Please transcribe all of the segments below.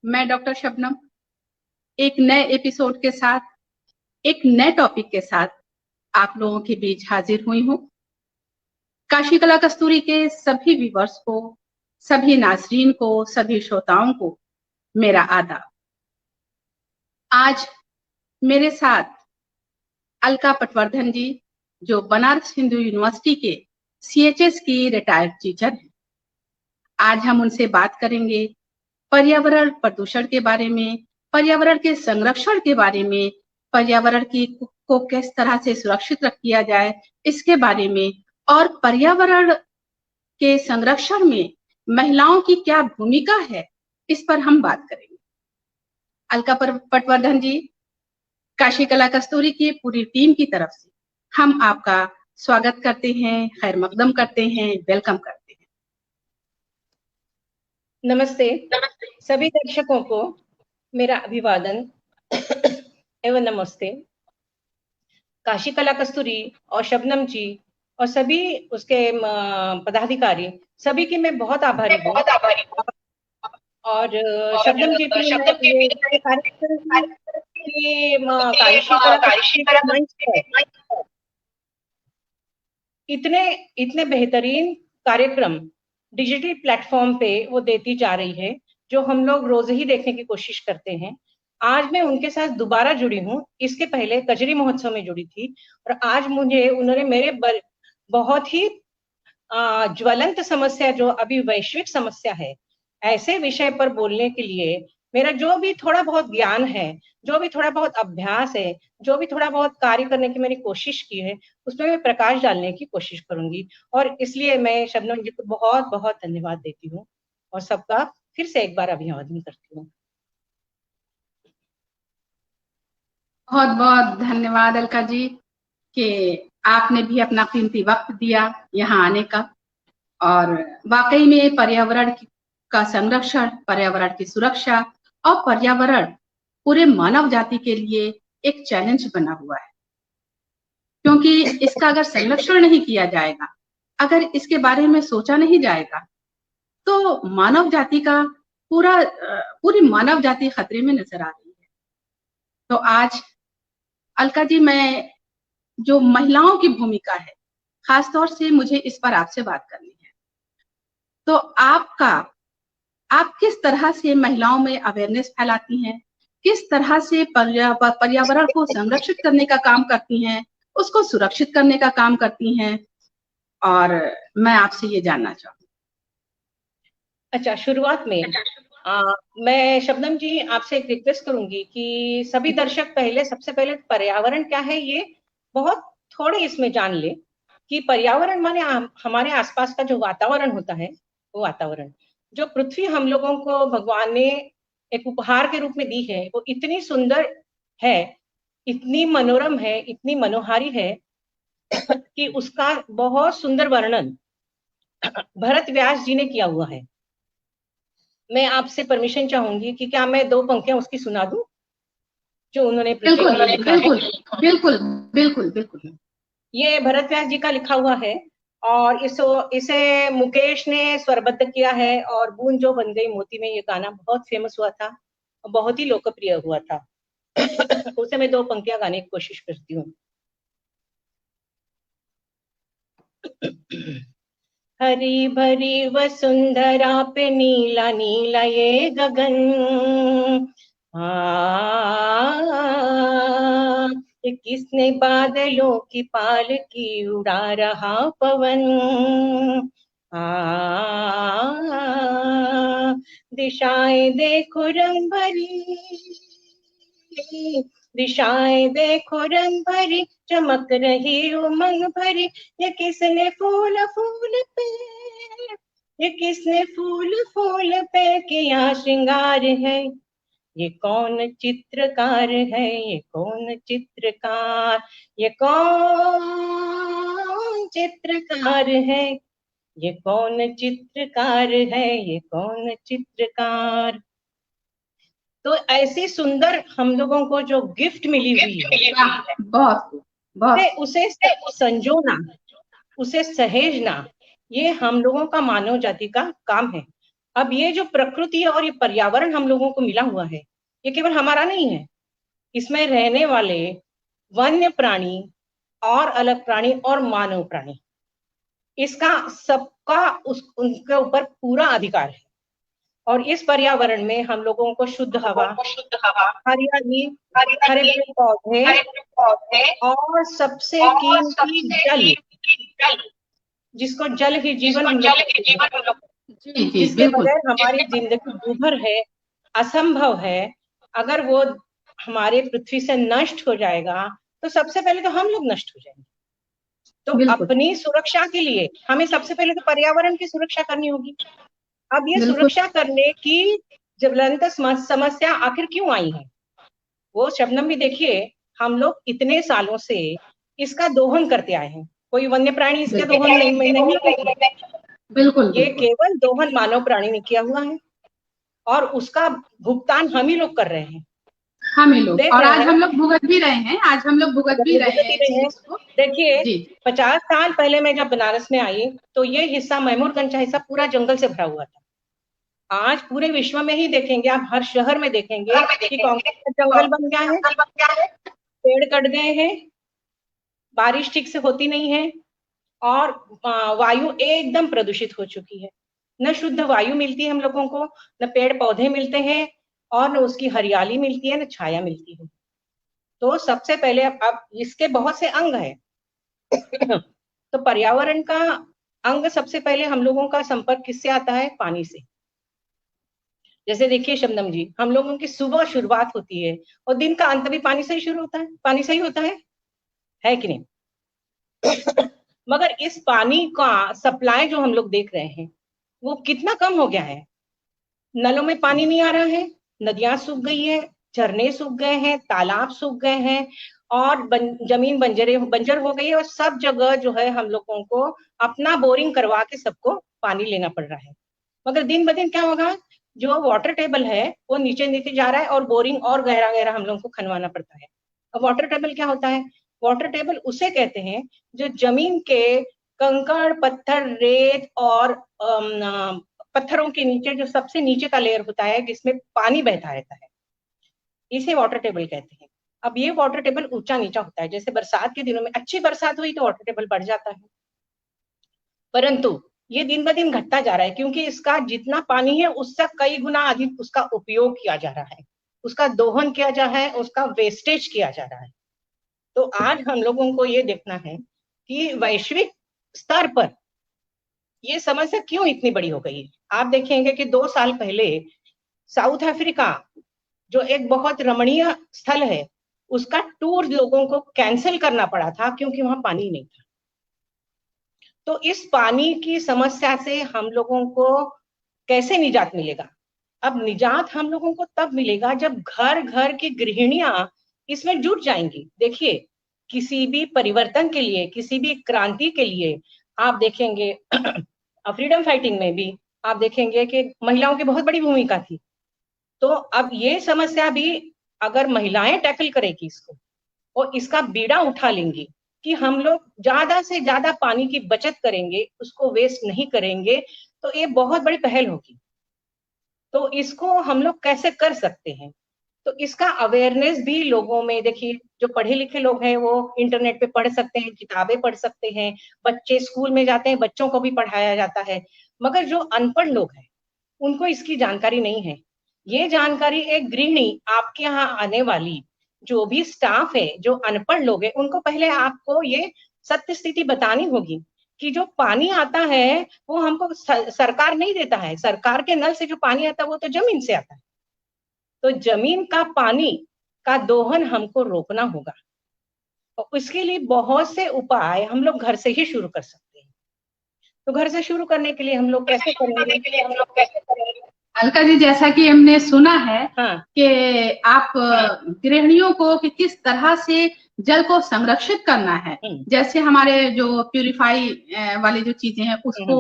मैं डॉक्टर शबनम एक नए एपिसोड के साथ, एक नए टॉपिक के साथ आप लोगों के बीच हाजिर हुई हूँ। काशी कला कस्तूरी के सभी व्यूवर्स को, सभी नाजरीन को, सभी श्रोताओं को मेरा आदाब। आज मेरे साथ अलका पटवर्धन जी, जो बनारस हिंदू यूनिवर्सिटी के CHS की रिटायर्ड टीचर हैं। आज हम उनसे बात करेंगे पर्यावरण प्रदूषण के बारे में, पर्यावरण के संरक्षण के बारे में, पर्यावरण की को किस तरह से सुरक्षित किया जाए इसके बारे में, और पर्यावरण के संरक्षण में महिलाओं की क्या भूमिका है, इस पर हम बात करेंगे। अलका पटवर्धन जी, काशी कला कस्तूरी की पूरी टीम की तरफ से हम आपका स्वागत करते हैं, खैर मकदम करते हैं, वेलकम करते हैं। नमस्ते। सभी दर्शकों को मेरा अभिवादन एवं नमस्ते। काशी कला कस्तूरी और शबनम जी और सभी उसके पदाधिकारी, सभी की मैं बहुत आभारी हूँ। और शबनम जी भी ये कार्यक्रम काशी कला मंच पर इतने बेहतरीन कार्यक्रम डिजिटल प्लेटफॉर्म पे वो देती जा रही है, जो हम लोग रोज ही देखने की कोशिश करते हैं। आज मैं उनके साथ दोबारा जुड़ी हूँ। इसके पहले कजरी महोत्सव में जुड़ी थी और आज उन्होंने मेरे बहुत ही ज्वलंत समस्या, जो अभी वैश्विक समस्या है, ऐसे विषय पर बोलने के लिए मेरा जो भी थोड़ा बहुत ज्ञान है, जो भी थोड़ा बहुत अभ्यास है, जो भी थोड़ा बहुत कार्य करने की मैंने कोशिश की है, उसमें मैं प्रकाश डालने की कोशिश करूंगी। और इसलिए मैं शबनम जी को बहुत बहुत धन्यवाद देती हूँ और सबका फिर से एक बार अभिवादन करती हूँ। बहुत बहुत धन्यवाद अलका जी कि आपने भी अपना कीमती वक्त दिया यहाँ आने का। और वाकई में पर्यावरण का संरक्षण, पर्यावरण की सुरक्षा और पर्यावरण पूरे मानव जाति के लिए एक चैलेंज बना हुआ है, क्योंकि इसका अगर संरक्षण नहीं किया जाएगा, अगर इसके बारे में सोचा नहीं जाएगा, तो मानव जाति का पूरी मानव जाति खतरे में नजर आ रही है। तो आज अलका जी, मैं जो महिलाओं की भूमिका है, खासतौर से मुझे इस पर आपसे बात करनी है। तो आप किस तरह से महिलाओं में अवेयरनेस फैलाती हैं, किस तरह से पर्यावरण को संरक्षित करने का काम करती हैं, उसको सुरक्षित करने का काम करती हैं, और मैं आपसे ये जानना चाहूँ। अच्छा, शुरुआत में मैं शबनम जी आपसे एक रिक्वेस्ट करूंगी कि सभी दर्शक सबसे पहले पर्यावरण क्या है ये बहुत थोड़े इसमें जान ले। कि पर्यावरण माने हमारे आसपास का जो वातावरण होता है, वो वातावरण जो पृथ्वी हम लोगों को भगवान ने एक उपहार के रूप में दी है, वो इतनी सुंदर है, इतनी मनोरम है, इतनी मनोहारी है कि उसका बहुत सुंदर वर्णन भरत व्यास जी ने किया हुआ है। मैं आपसे परमिशन चाहूंगी कि क्या मैं 2 पंक्तियां उसकी सुना दूं, जो उन्होंने बिल्कुल बिल्कुल बिल्कुल बिल्कुल बिल्कुल। ये भरत व्यास जी का लिखा हुआ है और इसे मुकेश ने स्वरबद्ध किया है। और बूंद जो बन गई मोती में ये गाना बहुत फेमस हुआ था और बहुत ही लोकप्रिय हुआ था। उसे मैं 2 पंक्तियां गाने की कोशिश करती हूँ। हरी भरी वसुंधरा पे नीला नीला ये गगन, ये किसने बादलों की पालकी उड़ा रहा पवन, दिशाएं देखो रंग भरी, दिशाएं देखो रंग भरी, चमक रही उमंग भरी, ये किसने फूल फूल पे, ये किसने फूल फूल पे किया श्रृंगार है, ये कौन चित्रकार है, ये कौन चित्रकार, ये कौन चित्रकार है, ये कौन चित्रकार है, ये कौन चित्रकार। तो ऐसी सुंदर हम लोगों को जो गिफ्ट मिली हुई है, बहुत उसे संजोना, उसे सहेजना, ये हम लोगों का मानव जाति का काम है। अब ये जो प्रकृति और ये पर्यावरण हम लोगों को मिला हुआ है, ये केवल हमारा नहीं है, इसमें रहने वाले वन्य प्राणी और अलग प्राणी और मानव प्राणी, इसका सबका उनके ऊपर पूरा अधिकार है। और इस पर्यावरण में हम लोगों को शुद्ध हवा, हरियाली, हरे पेड़ पौधे और सबसे कीमती जल, जिसको जल ही जीवन हम लोग कहते हैं, जिसके बगैर हमारी जिंदगी दूभर है, असंभव है। अगर वो हमारे पृथ्वी से नष्ट हो जाएगा तो सबसे पहले तो हम लोग नष्ट हो जाएंगे। तो अपनी सुरक्षा के लिए हमें सबसे पहले तो पर्यावरण की सुरक्षा करनी होगी। अब ये सुरक्षा करने की ज्वलंत समस्या आखिर क्यों आई है, वो शबनम भी देखिए, हम लोग इतने सालों से इसका दोहन करते आए हैं, कोई वन्य प्राणी इसका दोहन नहीं, बिल्कुल ये केवल दोहन मानव प्राणी ने किया हुआ है और उसका भुगतान हम ही लोग कर रहे हैं, हम ही लोग, और आज हम लोग भुगत भी रहे हैं, आज हम लोग भुगत भी रहे हैं। देखिए 50 साल पहले मैं जब बनारस में आई तो ये हिस्सा, महमूदगंज का हिस्सा पूरा जंगल से भरा हुआ था। आज पूरे विश्व में ही देखेंगे आप, हर शहर में देखेंगे कि कांक्रीट का जंगल बन गया है, पेड़ कट गए हैं, बारिश ठीक से होती नहीं है और वायु एकदम प्रदूषित हो चुकी है। न शुद्ध वायु मिलती है हम लोगों को, न पेड़ पौधे मिलते हैं और न उसकी हरियाली मिलती है, न छाया मिलती है। तो सबसे पहले अब इसके बहुत से अंग हैं तो पर्यावरण का अंग सबसे पहले हम लोगों का संपर्क किससे आता है? पानी से। जैसे देखिए शबनम जी, हम लोगों की सुबह शुरुआत होती है और दिन का अंत भी पानी से ही शुरू होता है, पानी से ही होता है कि नहीं? मगर इस पानी का सप्लाई जो हम लोग देख रहे हैं वो कितना कम हो गया है। नलों में पानी नहीं आ रहा है, नदियां सूख गई है, झरने सूख गए हैं, तालाब सूख गए हैं और जमीन बंजर हो गई है और सब जगह जो है हम लोगों को अपना बोरिंग करवा के सबको पानी लेना पड़ रहा है। मगर दिन ब दिन क्या होगा, जो वाटर टेबल है वो नीचे नीचे जा रहा है और बोरिंग और गहरा गहरा हम लोगों को खनवाना पड़ता है। अब वाटर टेबल क्या होता है? वाटर टेबल उसे कहते हैं जो जमीन के कंकड़, पत्थर, रेत और पत्थरों के नीचे जो सबसे नीचे का लेयर होता है जिसमें पानी बहता रहता है, इसे वाटर टेबल कहते हैं। अब ये वाटर टेबल ऊंचा नीचा होता है, जैसे बरसात के दिनों में अच्छी बरसात हुई तो वाटर टेबल बढ़ जाता है, परंतु ये दिन ब दिन घटता जा रहा है क्योंकि इसका जितना पानी है उससे कई गुना अधिक उसका उपयोग किया जा रहा है, उसका दोहन किया जा रहा है, उसका वेस्टेज किया जा रहा है। तो आज हम लोगों को ये देखना है कि वैश्विक स्तर पर ये समस्या क्यों इतनी बड़ी हो गई है। आप देखेंगे कि 2 साल पहले साउथ अफ्रीका जो एक बहुत रमणीय स्थल है उसका टूर लोगों को कैंसिल करना पड़ा था क्योंकि वहां पानी नहीं था। तो इस पानी की समस्या से हम लोगों को कैसे निजात मिलेगा? अब निजात हम लोगों को तब मिलेगा जब घर घर की गृहिणियां इसमें जुट जाएंगी। देखिए किसी भी परिवर्तन के लिए, किसी भी क्रांति के लिए आप देखेंगे फ्रीडम फाइटिंग में भी आप देखेंगे कि महिलाओं की बहुत बड़ी भूमिका थी। तो अब ये समस्या भी अगर महिलाएं टैकल करेगी इसको और इसका बीड़ा उठा लेंगी कि हम लोग ज्यादा से ज्यादा पानी की बचत करेंगे, उसको वेस्ट नहीं करेंगे, तो ये बहुत बड़ी पहल होगी। तो इसको हम लोग कैसे कर सकते हैं? तो इसका अवेयरनेस भी लोगों में, देखिए जो पढ़े लिखे लोग हैं वो इंटरनेट पे पढ़ सकते हैं, किताबें पढ़ सकते हैं, बच्चे स्कूल में जाते हैं, बच्चों को भी पढ़ाया जाता है, मगर जो अनपढ़ लोग हैं उनको इसकी जानकारी नहीं है। ये जानकारी एक गृहिणी, आपके यहाँ आने वाली जो भी स्टाफ है, जो अनपढ़ लोग हैं, उनको पहले आपको ये सत्य स्थिति बतानी होगी कि जो पानी आता है वो हमको सरकार नहीं देता है। सरकार के नल से जो पानी आता है वो तो जमीन से आता है। तो जमीन का पानी का दोहन हमको रोकना होगा और इसके लिए बहुत से उपाय हम लोग घर से ही शुरू कर सकते हैं। तो घर से शुरू करने के लिए हम लोग कैसे करेंगे? अलका जी, जैसा कि हमने सुना है कि आप गृहिणियों को कि किस तरह से जल को संरक्षित करना है, जैसे हमारे जो प्यूरिफाई वाली जो चीजें हैं उसको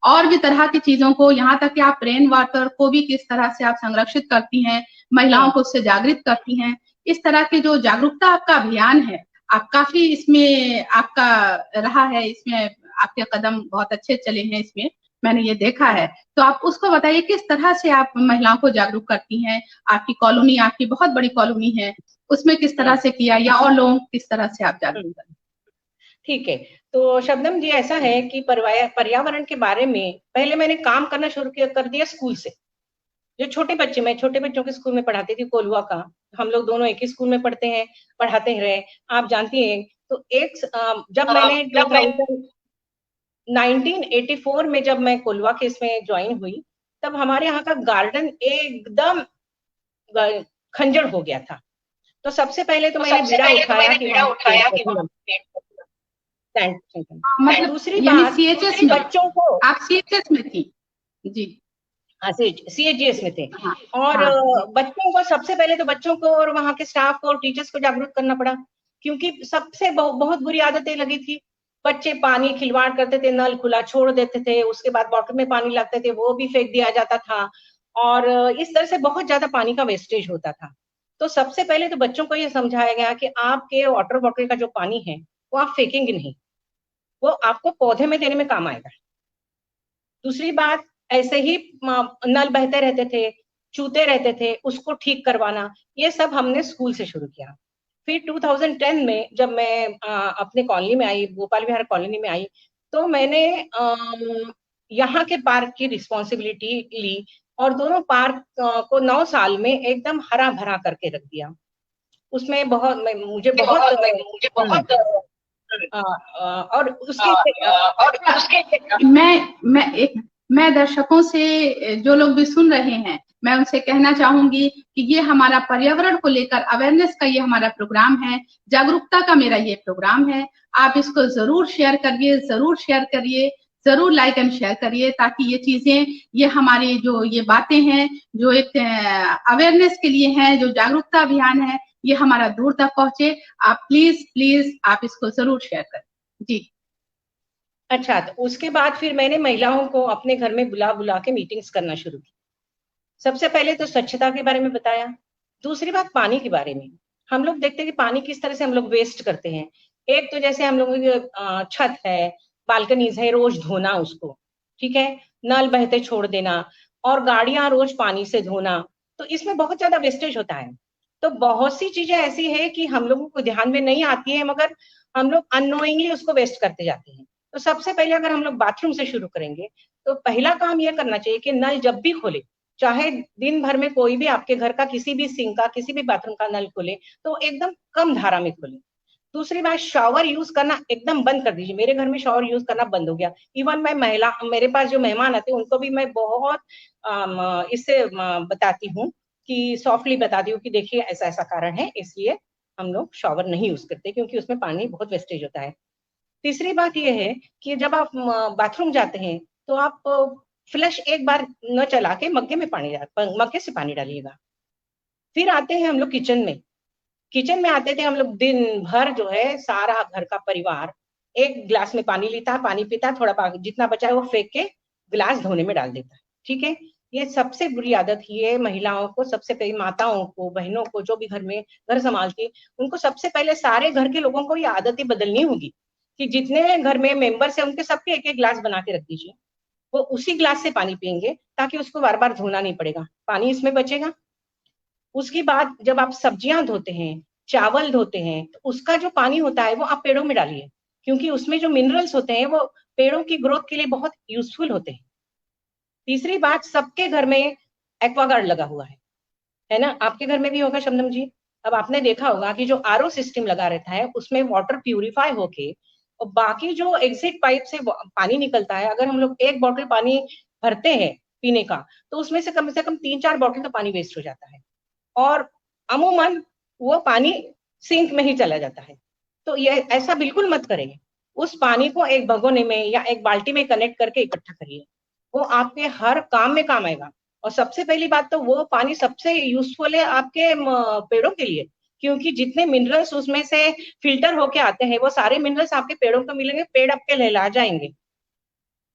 और भी तरह की चीजों को, यहाँ तक कि आप रेन वाटर को भी किस तरह से आप संरक्षित करती हैं, महिलाओं को उससे जागृत करती हैं। इस तरह के जो जागरूकता आपका अभियान है, आप काफी इसमें आपका रहा है, इसमें आपके कदम बहुत अच्छे चले हैं इसमें। मैंने ये देखा है। तो आप उसको बताइए किस तरह से आप महिलाओं को जागरूक करती हैं। आपकी कॉलोनी, आपकी बहुत बड़ी कॉलोनी है, उसमें किस तरह से किया, या और लोगों किस तरह से आप जागरूक करते हैं? ठीक है। तो शबनम जी, ऐसा है कि पर्यावरण के बारे में पहले मैंने काम करना शुरू कर दिया स्कूल से। जो छोटे बच्चे, मैं छोटे बच्चों के स्कूल में पढ़ाती थी, कोलवा का। हम लोग दोनों एक ही स्कूल में पढ़ते हैं, पढ़ाते रहे, आप जानती हैं। तो जब मैंने 1984 में जब मैं कोलवा के इसमें ज्वाइन हुई, तब हमारे यहाँ का गार्डन एकदम खंजर हो गया था। तो सबसे पहले तो मैंने बीड़ा उठाया कि मतलब दूसरी यानी बात, सीएचएस में बच्चों को, आप सीएचएस में थी? जी हाँ, सीएचजीएस में थे। हाँ और हाँ बच्चों को, सबसे पहले तो बच्चों को और वहाँ के स्टाफ को और टीचर्स को जागरूक करना पड़ा, क्योंकि सबसे बहुत बुरी आदतें लगी थी। बच्चे पानी खिलवाड़ करते थे, नल खुला छोड़ देते थे, उसके बाद बॉटल में पानी लाते थे, वो भी फेंक दिया जाता था, और इस तरह से बहुत ज्यादा पानी का वेस्टेज होता था। तो सबसे पहले तो बच्चों को ये समझाया गया कि आपके वाटर बॉटल का जो पानी है वो आप फेंकेंगे नहीं, वो आपको पौधे में देने में काम आएगा। दूसरी बात, ऐसे ही नल बहते रहते थे, चूते रहते थे, उसको ठीक करवाना, ये सब हमने स्कूल से शुरू किया। फिर 2010 में जब मैं अपने कॉलोनी में आई, गोपाल विहार कॉलोनी में आई, तो मैंने यहाँ के पार्क की रिस्पॉन्सिबिलिटी ली, और दोनों पार्क को 9 साल में एकदम हरा भरा करके रख दिया। उसमें मुझे बहुत और उसके मैं दर्शकों से, जो लोग भी सुन रहे हैं, मैं उनसे कहना चाहूंगी कि ये हमारा पर्यावरण को लेकर अवेयरनेस का ये हमारा प्रोग्राम है, जागरूकता का मेरा ये प्रोग्राम है। आप इसको जरूर शेयर करिए, जरूर लाइक एंड शेयर करिए, ताकि ये चीजें, ये हमारी जो ये बातें हैं, जो एक अवेयरनेस के लिए हैं, जो जागरूकता अभियान है, ये हमारा दूर तक पहुंचे। आप प्लीज आप इसको जरूर शेयर करें। जी। अच्छा, तो उसके बाद फिर मैंने महिलाओं को अपने घर में बुला बुला के मीटिंग्स करना शुरू की। सबसे पहले तो स्वच्छता के बारे में बताया। दूसरी बात, पानी के बारे में। हम लोग देखते हैं कि पानी किस तरह से हम लोग वेस्ट करते हैं। एक तो जैसे हम लोगों की छत है, बालकनीज है, रोज धोना उसको, ठीक है, नल बहते छोड़ देना, और गाड़ियां रोज पानी से धोना, तो इसमें बहुत ज्यादा वेस्टेज होता है। तो बहुत सी चीजें ऐसी है कि हम लोगों को ध्यान में नहीं आती है, मगर हम लोग अननोइंगली उसको वेस्ट करते जाते हैं। तो सबसे पहले अगर हम लोग बाथरूम से शुरू करेंगे, तो पहला काम यह करना चाहिए कि नल जब भी खोले, चाहे दिन भर में कोई भी आपके घर का किसी भी सिंक का, किसी भी बाथरूम का नल खोले, तो एकदम कम धारा में खोले। दूसरी बात, शावर यूज करना एकदम बंद कर दीजिए। मेरे घर में शावर यूज करना बंद हो गया। इवन मैं मेरे पास जो मेहमान आते हैं उनको भी मैं बहुत इससे बताती हूँ, कि सॉफ्टली बताती हूँ कि देखिए ऐसा ऐसा कारण है, इसलिए हम लोग शावर नहीं यूज करते, क्योंकि उसमें पानी बहुत वेस्टेज होता है। तीसरी बात यह है कि जब आप बाथरूम जाते हैं, तो आप फ्लश एक बार न चला के मग्गे से पानी डालिएगा। फिर आते हैं हम लोग किचन में आते थे हम लोग, दिन भर जो है सारा घर का परिवार एक गिलास में पानी लेता है, पानी पीता है, थोड़ा जितना बचा है वो फेंक के गिलास धोने में डाल देता है, ठीक है। ये सबसे बुरी आदत ये महिलाओं को, सबसे पहले माताओं को, बहनों को, जो भी घर में घर संभालती, उनको सबसे पहले सारे घर के लोगों को ये आदतें बदलनी होगी, कि जितने घर में मेंबर्स हैं उनके सबके एक एक गिलास बना के रख दीजिए। वो उसी गिलास से पानी पियेंगे, ताकि उसको बार बार धोना नहीं पड़ेगा, पानी इसमें बचेगा। उसके बाद जब आप सब्जियां धोते हैं, चावल धोते हैं, तो उसका जो पानी होता है वो आप पेड़ों में डालिए, क्योंकि उसमें जो मिनरल्स होते हैं वो पेड़ों की ग्रोथ के लिए बहुत यूजफुल होते हैं। तीसरी बात, सबके घर में एक्वागार्ड लगा हुआ है ना? आपके घर में भी होगा शबनम जी। अब आपने देखा होगा कि जो आरओ सिस्टम लगा रहता है, उसमें वाटर प्यूरिफाई होके, और बाकी जो एग्जिट पाइप से पानी निकलता है, अगर हम लोग एक बॉटल पानी भरते हैं पीने का, तो उसमें से कम 3-4 बॉटल का पानी वेस्ट हो जाता है, और अमूमन वो पानी सिंक में ही चला जाता है। तो ये ऐसा बिल्कुल मत करें। उस पानी को एक भगोने में या एक बाल्टी में कनेक्ट करके इकट्ठा करिए, वो आपके हर काम में काम आएगा। और सबसे पहली बात तो वो पानी सबसे यूजफुल है आपके पेड़ों के लिए, क्योंकि जितने मिनरल्स उसमें से फिल्टर होके आते हैं, वो सारे मिनरल्स आपके पेड़ों को मिलेंगे, पेड़ आपके लहला जाएंगे।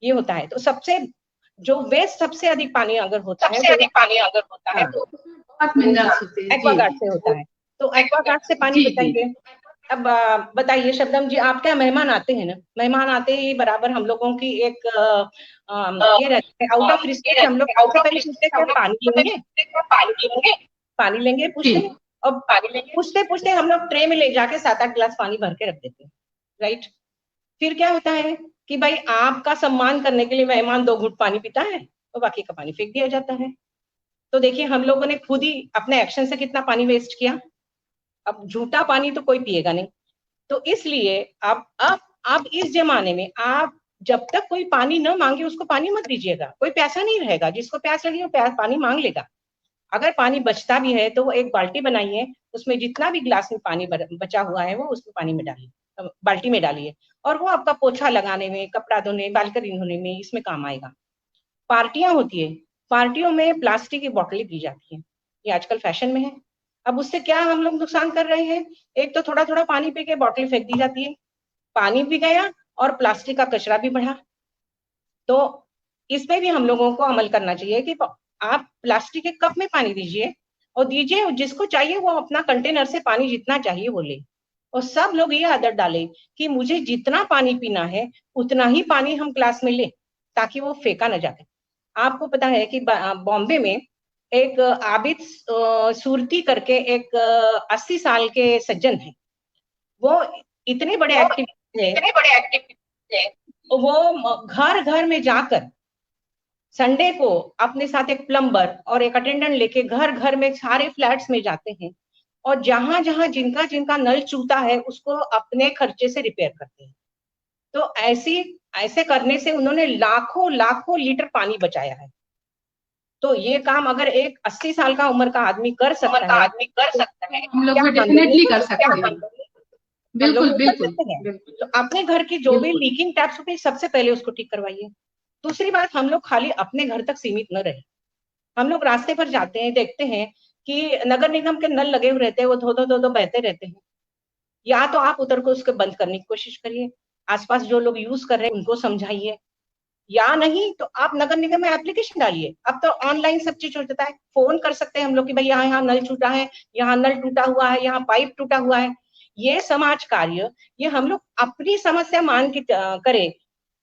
ये होता है। तो सबसे जो वेस्ट सबसे अधिक पानी अगर होता है, बहुत मिनरल्स होते हैं। एक्वागार्ड से होता है, तो एक्वागार्ड से पानी बचाइए। अब बताइए शबनम जी, आप क्या मेहमान आते हैं ना, मेहमान आते ही बराबर हम लोगों की एक ये रहता है, आउट ऑफ रिस्पेक्ट हम लोग सबसे पहले पूछते हैं क्या पानी लेंगे, पानी लेंगे पूछते जी हैं। और पूछते पूछते हम लोग ट्रे में ले जाके 7-8 गिलास पानी भर के रख देते हैं, राइट। फिर क्या होता है कि भाई आपका सम्मान करने के लिए मेहमान 2 घूंट पानी पीता है और बाकी का पानी फेंक दिया जाता है। तो देखिए हम लोगों ने खुद ही अपने एक्शन से कितना पानी वेस्ट किया। अब झूठा पानी तो कोई पिएगा नहीं, तो इसलिए अब इस जमाने में आप जब तक कोई पानी न मांगे उसको पानी मत दीजिएगा। कोई प्यासा नहीं रहेगा, जिसको प्यास लगी वो पानी मांग लेगा। अगर पानी बचता भी है तो वो एक बाल्टी बनाइए, उसमें जितना भी गिलास में पानी बचा हुआ है वो उसमें पानी में डालिए, बाल्टी में डालिए, और वो आपका पोछा लगाने में, कपड़ा धोने, बालकनी धोने में इसमें काम आएगा। पार्टियां होती है, पार्टियों में प्लास्टिक की बोतलें दी जाती है, ये आजकल फैशन में है। अब उससे क्या हम लोग नुकसान कर रहे हैं, एक तो थोड़ा थोड़ा पानी पी के बोतल फेंक दी जाती है, पानी भी गया और प्लास्टिक का कचरा भी बढ़ा। तो इसमें भी हम लोगों को अमल करना चाहिए कि आप प्लास्टिक के कप में पानी दीजिए, और दीजिए जिसको चाहिए वो अपना कंटेनर से पानी जितना चाहिए वो ले। और सब लोग ये आदत डालें कि मुझे जितना पानी पीना है उतना ही पानी हम ग्लास में ले, ताकि वो फेंका न जाए। आपको पता है कि बॉम्बे में एक आबिद सूरती करके एक 80 साल के सज्जन है, वो इतने बड़े एक्टिविस्ट है, वो घर घर में जाकर संडे को अपने साथ एक प्लम्बर और एक अटेंडेंट लेके घर घर में सारे फ्लैट्स में जाते हैं, और जहां जहां जिनका जिनका नल चूता है उसको अपने खर्चे से रिपेयर करते हैं। तो ऐसे करने से उन्होंने लाखों लाखों लीटर पानी बचाया है। तो ये काम अगर एक 80 साल का उम्र का आदमी कर सकता है तो हम लोग क्या भी हम लोग नहीं डेफिनेटली कर कर सकते, सकते हैं। हम लोग बिल्कुल नहीं कर बिल्कुल सकते हैं। बिल्कुल तो अपने घर की जो भी बिल्कुल। लीकिंग टैप्स होती है सबसे पहले उसको ठीक करवाइए। दूसरी बात, हम लोग खाली अपने घर तक सीमित न रहे। हम लोग रास्ते पर जाते हैं, देखते हैं कि नगर निगम के नल लगे हुए रहते हैं, वो धो धो धो धो बहते रहते हैं। या तो आप उधर को उसको बंद करने की कोशिश करिए, आसपास जो लोग यूज कर रहे हैं उनको समझाइए, या नहीं तो आप नगर निगम में एप्लीकेशन डालिए। अब तो ऑनलाइन सब चीज हो जाता है, फोन कर सकते हैं हम लोग कि भाई यहाँ यहाँ नल छूटा है, यहाँ नल टूटा हुआ है, यहाँ पाइप टूटा हुआ है। ये समाज कार्य, ये हम लोग अपनी समस्या मान के करें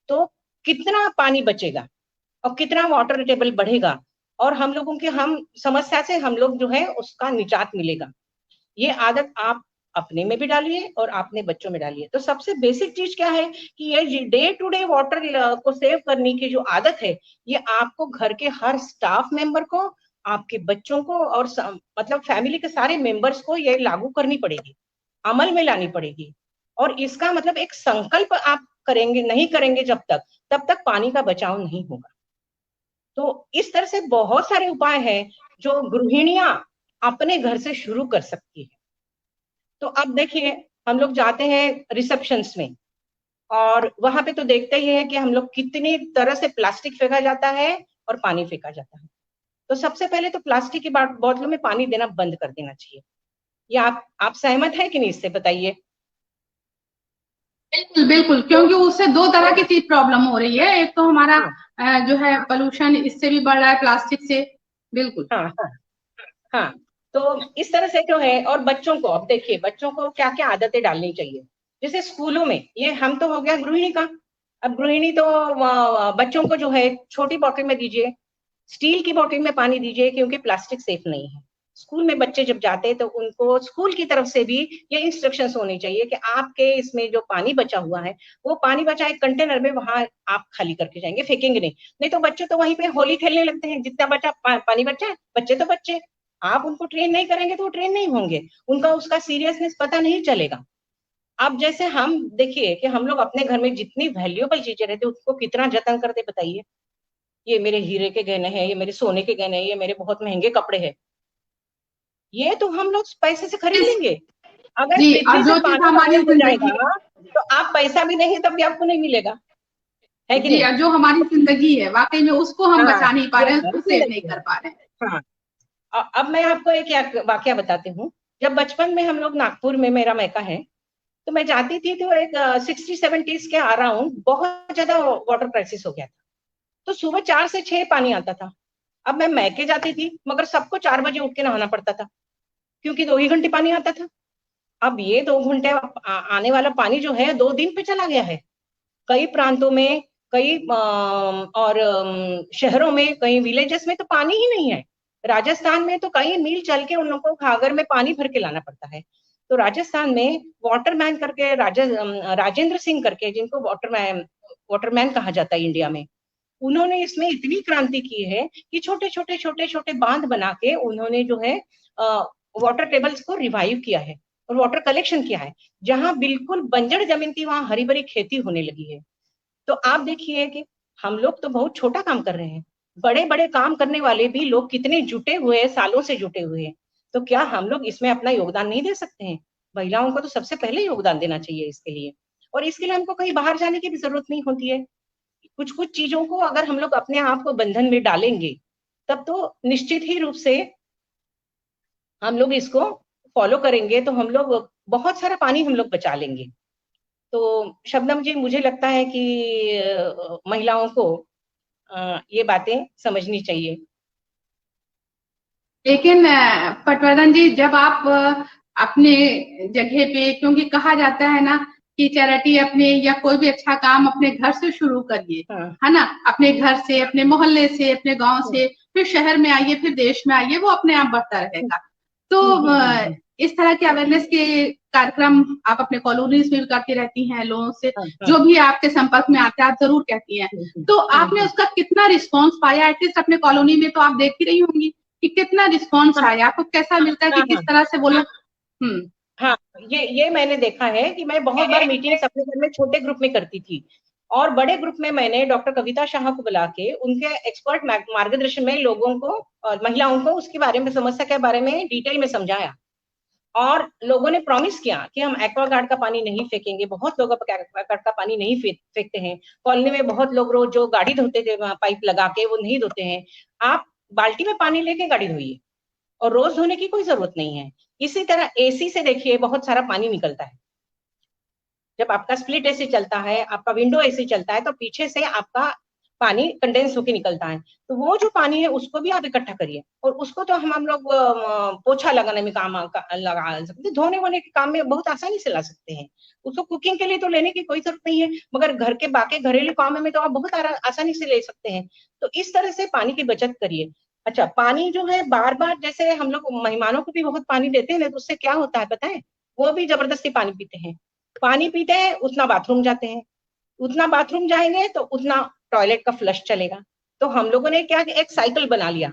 तो कितना पानी बचेगा और कितना वाटर टेबल बढ़ेगा, और हम लोगों की हम समस्या से हम लोग जो है उसका निजात मिलेगा। ये आदत आप अपने में भी डालिए और अपने बच्चों में डालिए। तो सबसे बेसिक चीज क्या है कि ये डे टू डे वाटर को सेव करने की जो आदत है, ये आपको घर के हर स्टाफ मेंबर को, आपके बच्चों को और मतलब फैमिली के सारे मेंबर्स को ये लागू करनी पड़ेगी, अमल में लानी पड़ेगी। और इसका मतलब एक संकल्प आप करेंगे, नहीं करेंगे जब तक, तब तक पानी का बचाव नहीं होगा। तो इस तरह से बहुत सारे उपाय हैं जो गृहिणियां अपने घर से शुरू कर सकती है। तो अब देखिए हम लोग जाते हैं रिसेप्शंस में, और वहां पे तो देखते ही है कि हम लोग कितनी तरह से प्लास्टिक फेंका जाता है और पानी फेंका जाता है। तो सबसे पहले तो प्लास्टिक की बोतलों में पानी देना बंद कर देना चाहिए। या आप सहमत है कि नहीं, इससे बताइए। बिल्कुल बिल्कुल, क्योंकि उससे दो तरह की चीज प्रॉब्लम हो रही है। एक तो हमारा हाँ जो है पोल्यूशन इससे भी बढ़ रहा है प्लास्टिक से। बिल्कुल। हाँ हाँ हाँ। तो इस तरह से जो है, और बच्चों को अब देखिए बच्चों को क्या क्या आदतें डालनी चाहिए। जैसे स्कूलों में, ये हम तो हो गया गृहिणी का, अब गृहिणी तो बच्चों को जो है छोटी बोतल में दीजिए, स्टील की बोतल में पानी दीजिए, क्योंकि प्लास्टिक सेफ नहीं है। स्कूल में बच्चे जब जाते हैं तो उनको स्कूल की तरफ से भी ये इंस्ट्रक्शंस होनी चाहिए कि आपके इसमें जो पानी बचा हुआ है वो पानी बचा एक कंटेनर में वहां आप खाली करके जाएंगे, फेंकेंगे नहीं। नहीं तो बच्चे तो वहीं पे होली खेलने लगते हैं, जितना बचा पानी बचा है, बच्चे तो बच्चे, आप उनको ट्रेन नहीं करेंगे तो वो ट्रेन नहीं होंगे, उनका उसका सीरियसनेस पता नहीं चलेगा। अब जैसे हम देखिए कि हम लोग अपने घर में जितनी वैल्यूएबल चीजें रहती है उसको कितना जतन करते बताइए। ये मेरे हीरे के गहने हैं, ये मेरे सोने के गहने हैं, ये मेरे बहुत महंगे कपड़े हैं, ये तो हम लोग पैसे से खरीद लेंगे। अगर जी, पृथ्वी और से जो चीज पानी हमारी गायब हो जिंदगी, जाएगा तो आप पैसा भी नहीं तब भी आपको नहीं मिलेगा, है कि जी, नहीं। और जो हमारी जिंदगी है वाकई में उसको हम हाँ, बचा नहीं पा ये रहे हैं, उसको हमारी सेव नहीं जिंदगी कर है। पा रहे हैं। हाँ, अब मैं आपको एक वाक्य बताती हूँ। जब बचपन में हम लोग, नागपुर में मेरा मैका है, तो मैं जाती थी तो एक 60-70s के अराउंड बहुत ज्यादा वाटर क्राइसिस हो गया था। तो सुबह 4 से 6 पानी आता था। अब मैं मैके जाती थी मगर सबको 4 बजे उठ के नहाना पड़ता था, क्योंकि 2 ही घंटे पानी आता था। अब ये 2 घंटे आने वाला पानी जो है 2 दिन पे चला गया है। कई प्रांतों में, कई और शहरों में, कई विलेजेस में तो पानी ही नहीं है। राजस्थान में तो कई मील चल के उन लोगों को घाघर में पानी भर के लाना पड़ता है। तो राजस्थान में वाटरमैन करके राजेंद्र सिंह करके, जिनको वाटरमैन कहा जाता है इंडिया में, उन्होंने इसमें इतनी क्रांति की है कि छोटे छोटे छोटे छोटे बांध बना के उन्होंने जो है वाटर टेबल्स को रिवाइव किया है और वाटर कलेक्शन किया है। जहां बिल्कुल बंजर जमीन थी वहां हरी भरी खेती होने लगी है। तो आप देखिए कि हम लोग तो बहुत छोटा काम कर रहे हैं, बड़े बड़े काम करने वाले भी लोग कितने जुटे हुए हैं, सालों से जुटे हुए हैं। तो क्या हम लोग इसमें अपना योगदान नहीं दे सकते हैं? महिलाओं को तो सबसे पहले योगदान देना चाहिए इसके लिए। और इसके लिए हमको कहीं बाहर जाने की भी जरूरत नहीं होती है। कुछ कुछ चीजों को अगर हम लोग अपने आप को बंधन में डालेंगे, तब तो निश्चित ही रूप से हम लोग इसको फॉलो करेंगे, तो हम लोग बहुत सारा पानी हम लोग बचा लेंगे। तो शबनम जी, मुझे लगता है कि महिलाओं को ये बातें समझनी चाहिए। लेकिन पटवर्धन जी, जब आप अपने जगह पे, क्योंकि कहा जाता है ना कि चैरिटी अपने या कोई भी अच्छा काम अपने घर से शुरू करिए, हाँ, है ना, अपने घर से, अपने मोहल्ले से, अपने गांव हम्म, से, फिर शहर में आइए, फिर देश में आइए, वो अपने आप बढ़ता रहेगा। तो इस तरह के अवेयरनेस के कार्यक्रम आप अपने कॉलोनीज में भी करती रहती हैं, लोगों से हाँ, हाँ, जो भी आपके संपर्क में आते हैं आप जरूर कहती हैं। तो आपने उसका कितना रिस्पॉन्स पाया? एटलीस्ट अपने कॉलोनी में तो आप देख ही रही होंगी कि कितना रिस्पॉन्स हाँ, आया, आपको कैसा मिलता है कि हाँ, किस हाँ, तरह से वो लोग। हाँ, ये मैंने देखा है कि मैं बहुत बार मीटिंग्स अपने घर में छोटे ग्रुप में करती थी, और बड़े ग्रुप में मैंने डॉक्टर कविता शाह को बुला के उनके एक्सपर्ट मार्गदर्शन में लोगों को और महिलाओं को उसके बारे में, समस्या के बारे में डिटेल में समझाया। और लोगों ने प्रॉमिस किया कि हम एक्वागार्ड का पानी नहीं फेंकेंगे। बहुत लोग अब एक्वागार्ड का पानी नहीं फेंकते हैं। कॉलोनी में बहुत लोग रोज जो गाड़ी धोते थे पाइप लगा के, वो नहीं धोते हैं। आप बाल्टी में पानी लेके गाड़ी धोइए, और रोज धोने की कोई जरूरत नहीं है। इसी तरह एसी से देखिए बहुत सारा पानी निकलता है। जब आपका स्प्लिट एसी चलता है, आपका विंडो एसी चलता है, तो पीछे से आपका पानी कंडेंस होकर निकलता है। तो वो जो पानी है उसको भी आप इकट्ठा करिए, और उसको तो हम लोग पोछा लगाने में काम लगा सकते, धोने वोने के काम में बहुत आसानी से ला सकते हैं। उसको कुकिंग के लिए तो लेने की कोई जरूरत नहीं है, मगर घर के बाकी घरेलू काम में तो आप बहुत आसानी से ले सकते हैं। तो इस तरह से पानी की बचत करिए। अच्छा, पानी जो है बार बार, जैसे हम लोग मेहमानों को भी बहुत पानी देते हैं ना, तो उससे क्या होता है पता है? वो भी जबरदस्ती पानी पीते हैं। पानी पीते हैं उतना बाथरूम जाते हैं, उतना बाथरूम जाएंगे तो उतना टॉयलेट का फ्लश चलेगा। तो हम लोगों ने क्या, एक साइकिल बना लिया।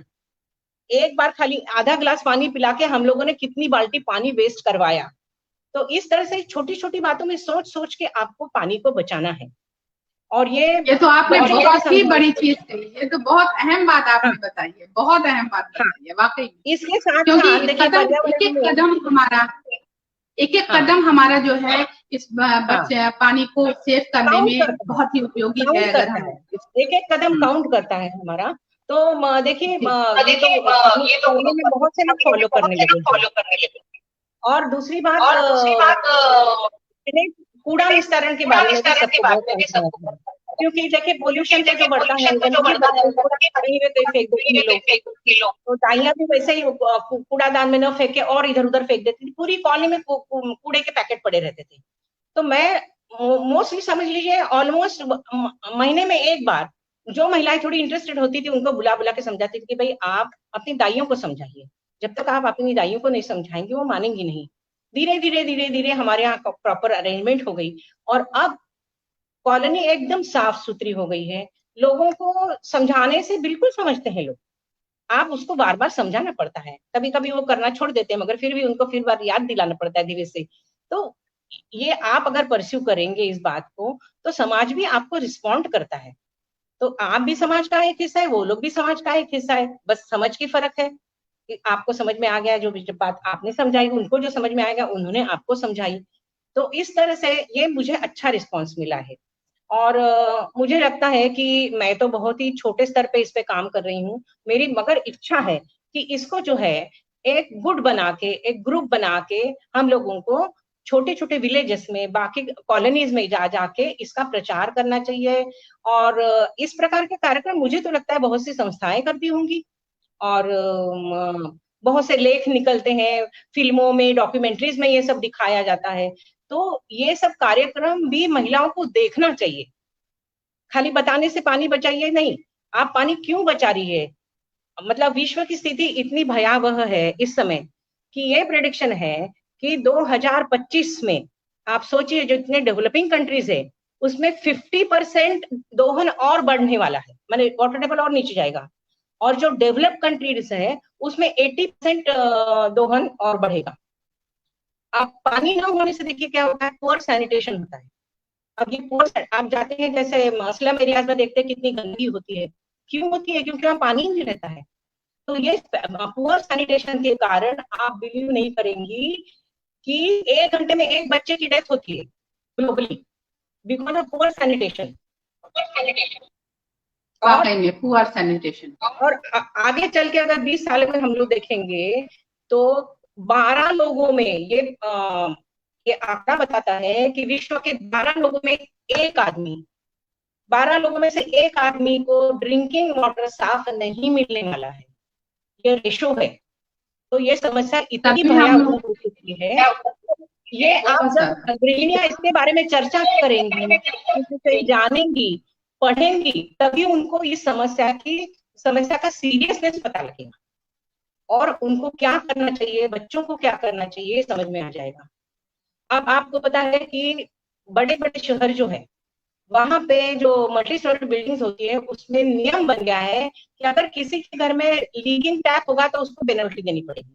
एक बार खाली आधा गिलास पानी पिला के हम लोगों ने कितनी बाल्टी पानी वेस्ट करवाया। तो इस तरह से छोटी छोटी बातों में सोच सोच के आपको पानी को बचाना है। और ये तो आपने बच्चों को भी बहुत ही बड़ी समझाना चीज कही, ये तो बहुत अहम बात है। आपने बताई है, बहुत अहम बात हाँ, बताई है वाकई में। इसके साथ क्योंकि साथ देखिए कदम, एक पर्यावरण एक में, कदम हमारा, एक एक हाँ, कदम हमारा जो है इस हाँ, बच्चे पानी को सेव करने काउंट में करता है, बहुत ही उपयोगी है, काउंट अगर करता हम है, एक एक कदम काउंट करता है हमारा। तो देखिए जी। ये तो पानी कॉलोनी में बहुत से लोग फॉलो करने लगे हैं। और दूसरी बात, मैंने कूड़ा निस्तारण के बारे में भी सबको बहुत समझाया था। क्योंकि देखिए पोल्यूशन तो जो बढ़ता है, गंदगी बढ़ती है, कूड़ा कहीं भी कहीं फेंक देते हैं लोग। तो दाइयां भी वैसे ही कूड़ादान में न फेंक के और इधर उधर फेंक देती थी। पूरी कॉलोनी में कूड़े के पैकेट पड़े रहते थे। तो मैं मोस्टली समझ लीजिए ऑलमोस्ट महीने में एक बार, जो महिलाएं थोड़ी इंटरेस्टेड होती थी उनको बुला बुला के समझाती थी कि भाई आप अपनी दाइयों को समझाइए। जब तक आप अपनी दाइयों को नहीं समझाएंगे वो मानेंगी नहीं। धीरे धीरे धीरे धीरे हमारे यहाँ प्रॉपर अरेंजमेंट हो गई, और अब कॉलोनी एकदम साफ सुथरी हो गई है। लोगों को समझाने से बिल्कुल समझते हैं लोग। आप उसको बार बार समझाना पड़ता है, कभी कभी वो करना छोड़ देते हैं, मगर फिर भी उनको फिर बार याद दिलाना पड़ता है धीरे से। तो ये आप अगर परस्यू करेंगे इस बात को, तो समाज भी आपको रिस्पॉन्ड करता है। तो आप भी समाज का एक हिस्सा है, वो लोग भी समाज का एक हिस्सा है, बस समझ की फर्क है कि आपको समझ में आ गया, जो जब बात आपने समझाई उनको जो समझ में आएगा उन्होंने आपको समझाई। तो इस तरह से ये मुझे अच्छा रिस्पॉन्स मिला है। और मुझे लगता है कि मैं तो बहुत ही छोटे स्तर पे इस पे काम कर रही हूँ। मेरी मगर इच्छा है कि इसको जो है एक गुट बना के, एक ग्रुप बना के हम लोगों को छोटे छोटे विलेजेस में, बाकी कॉलोनीज में जा जाके इसका प्रचार करना चाहिए। और इस प्रकार के कार्यक्रम मुझे तो लगता है बहुत सी संस्थाएं करती होंगी, और बहुत से लेख निकलते हैं, फिल्मों में, डॉक्यूमेंट्रीज में ये सब दिखाया जाता है। तो ये सब कार्यक्रम भी महिलाओं को देखना चाहिए। खाली बताने से पानी बचाइए नहीं, आप पानी क्यों बचा रही है। मतलब विश्व की स्थिति इतनी भयावह है इस समय कि ये प्रेडिक्शन है कि 2025 में आप सोचिए जो इतने डेवलपिंग कंट्रीज है उसमें 50% दोहन और बढ़ने वाला है, माने वाटर टेबल और नीचे जाएगा। और जो डेवलप कंट्रीज है उसमें 80% दोहन और बढ़ेगा। अब पानी ना होने से देखिए क्या होता है, पुअर सैनिटेशन होता है। अब ये पुअर, आप जाते हैं जैसे स्लम एरियाज में देखते हैं कितनी गंदगी होती है। क्यों होती है? क्योंकि वहाँ पानी नहीं रहता है। तो ये पुअर सैनिटेशन के कारण आप बिलीव नहीं करेंगी कि 1 घंटे में एक बच्चे की डेथ होती है globally because of poor sanitation. और वाकई में पुअर सैनिटेशन। और आगे चल के अगर 20 साल में हम लोग देखेंगे तो 12 लोगों में ये आंकड़ा बताता है कि विश्व के 12 लोगों में एक आदमी, 12 लोगों में से एक आदमी को ड्रिंकिंग वाटर साफ नहीं मिलने वाला है। ये रेशो है। तो ये समस्या इतनी तभी हम भयावह लोग हो चुकी है। ये आप बहुत जब ज्यादा। गृहिणियां इसके बारे में चर्चा करेंगी, किसी से जानेंगी, पढ़ेंगी, तभी उनको इस समस्या का सीरियसनेस पता लगेगा और उनको क्या करना चाहिए, बच्चों को क्या करना चाहिए समझ में आ जाएगा। अब आपको पता है कि बड़े बड़े शहर जो है वहां पे जो मल्टी स्टोरी बिल्डिंग्स होती है उसमें नियम बन गया है कि अगर किसी के घर में लीकिंग टैप होगा तो उसको पेनल्टी देनी पड़ेगी।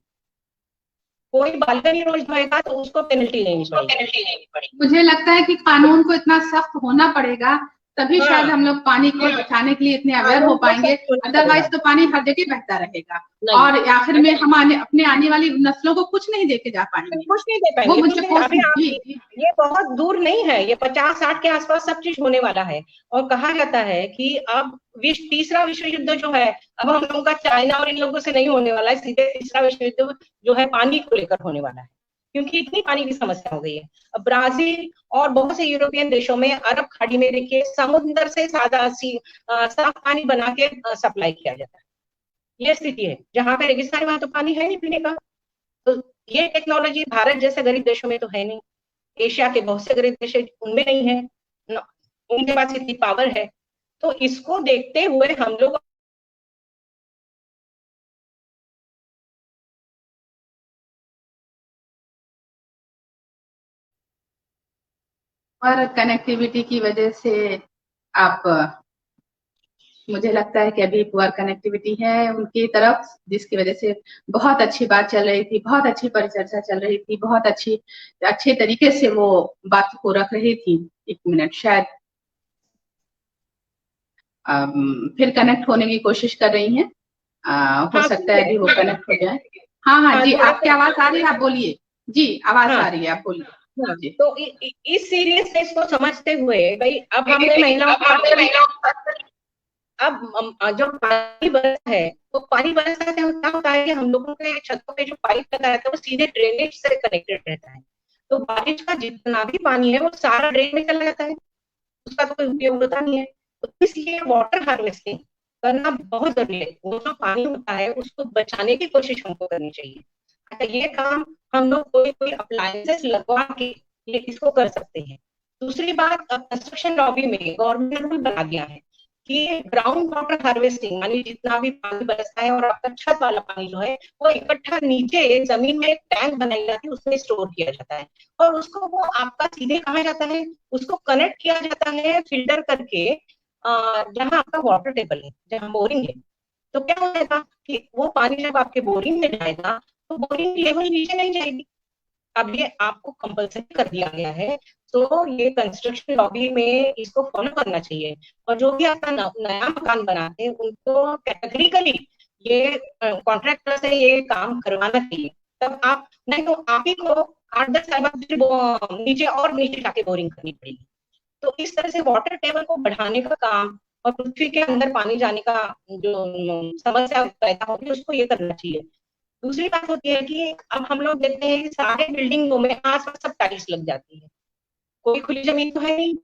कोई बालकनी रोज धोएगा तो उसको पेनल्टी लेनी पड़ेगी। मुझे लगता है कि कानून को इतना सख्त होना पड़ेगा, तभी शायद हम लोग पानी को बचाने के लिए इतने अवेयर हो कानून को पाएंगे। सख्त होना अदरवाइज पड़ेगा। तो पानी हर जगह बहता रहेगा नहीं, और आखिर में हम अपने आने वाली नस्लों को कुछ नहीं देके जा पाएंगे। कुछ नहीं दे वो पाएंगे, कुछ मुझे नहीं। अभी आप जी जी। ये बहुत दूर नहीं है, ये 50-60 के आसपास सब चीज होने वाला है। और कहा जाता है कि अब तीसरा विश्व युद्ध जो है अब हम लोगों का चाइना और इन लोगों से नहीं होने वाला है, सीधे तीसरा विश्व युद्ध जो है पानी को लेकर होने वाला है, क्योंकि इतनी पानी की समस्या हो गई है। अब ब्राजील और बहुत से यूरोपियन देशों में अरब खाड़ी में देखिए समुद्र से साफ पानी बना के सप्लाई किया जाता है। ये स्थिति है। जहां पे रेगिस्तान है वहां तो पानी है नहीं पीने का। तो ये टेक्नोलॉजी भारत जैसे गरीब देशों में तो है नहीं, एशिया के बहुत से गरीब देश उनमें नहीं है न, उनके पास इतनी पावर है। तो इसको देखते हुए हम लोग और कनेक्टिविटी की वजह से आप, मुझे लगता है कि अभी पुअर कनेक्टिविटी है उनकी तरफ, जिसकी वजह से बहुत अच्छी बात चल रही थी, बहुत अच्छी परिचर्चा चल रही थी, बहुत अच्छे तरीके से वो बात को रख रही थी। एक मिनट, शायद फिर कनेक्ट होने की कोशिश कर रही हैं। हो हाँ सकता ठीक है है। अभी वो कनेक्ट हो जाए। हाँ हाँ हाँ जी, थोड़ा आपकी सा। आवाज आ रही है, आप बोलिए। जी, आवाज हाँ आ रही है, आप बोलिए। हाँ। जी। तो इस सीरियसनेस को समझते हुए भाई अब हमने महिलाओं को अब जो पानी बरसता है तो पानी बरसता है क्या होता है कि हम लोगों के छतों पे जो पाइप लगा रहता है वो सीधे ड्रेनेज से कनेक्टेड रहता है। तो बारिश का जितना भी पानी है वो सारा ड्रेन में चला जाता है, उसका तो कोई उपयोग होता नहीं है। तो इसलिए वाटर हार्वेस्टिंग करना बहुत जरूरी है। वो जो पानी होता है उसको बचाने की कोशिश हमको करनी चाहिए। अच्छा ये काम हम लोग कोई कोई अप्लायंसेस लगवा के ये इसको कर सकते हैं। दूसरी बात, कंस्ट्रक्शन लॉबी में गवर्नमेंट ने रूल बना दिया है कि ग्राउंड वाटर हार्वेस्टिंग, यानी जितना भी पानी बरसता है और आपका छत वाला पानी जो है वो इकट्ठा नीचे जमीन में एक टैंक बनाई जाती है, उसमें स्टोर किया जाता है और उसको वो आपका सीधे कहा जाता है, उसको कनेक्ट किया जाता है फिल्टर करके जहां आपका वाटर टेबल है, जहां बोरिंग है। तो क्या हो जाएगा कि वो पानी जब आपके बोरिंग में जाएगा तो बोरिंग लेवल नीचे नहीं जाएगी। अब ये आपको कंपलसरी कर दिया गया है। तो ये कंस्ट्रक्शन लॉबी में इसको फॉलो करना चाहिए और जो भी आपका नया मकान बनाते हैं उनको कैटेगरिकली ये कॉन्ट्रैक्टर से ये काम करवाना चाहिए। तब आप नहीं तो आप ही को 8-10 साल बाद फिर नीचे और नीचे जाके बोरिंग करनी पड़ेगी। तो इस तरह से वाटर टेबल को बढ़ाने का काम और पृथ्वी के अंदर पानी जाने का जो समस्या पैदा होगी उसको ये करना चाहिए। दूसरी बात होती है कि अब हम लोग देखते हैं कि सारे बिल्डिंगों में आसपास सब टाइल्स लग जाती है, कोई खुली जमीन तो है नहीं।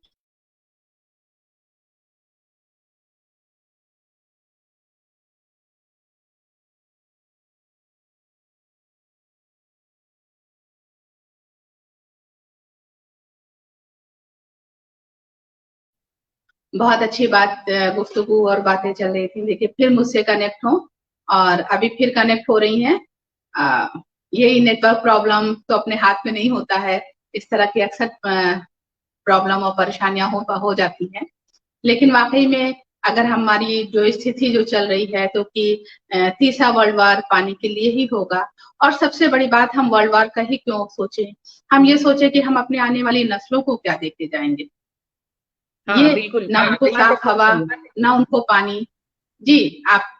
बहुत अच्छी बात, गुफ्तगू और बातें चल रही थी। देखिए फिर मुझसे कनेक्ट हो और अभी फिर कनेक्ट हो रही हैं। यही नेटवर्क प्रॉब्लम तो अपने हाथ में नहीं होता है, इस तरह की अक्सर प्रॉब्लम और परेशानियां हो जाती हैं। लेकिन वाकई में अगर हमारी जो स्थिति जो चल रही है तो कि तीसरा वर्ल्ड वार पानी के लिए ही होगा। और सबसे बड़ी बात, हम वर्ल्ड वार का ही क्यों सोचे, हम ये सोचे कि हम अपने आने वाली नस्लों को क्या देके जाएंगे। हाँ ये बिल्कुल, ना उनको बात साफ एकदम हवा, सही है। ना उनको पानी। जी, आप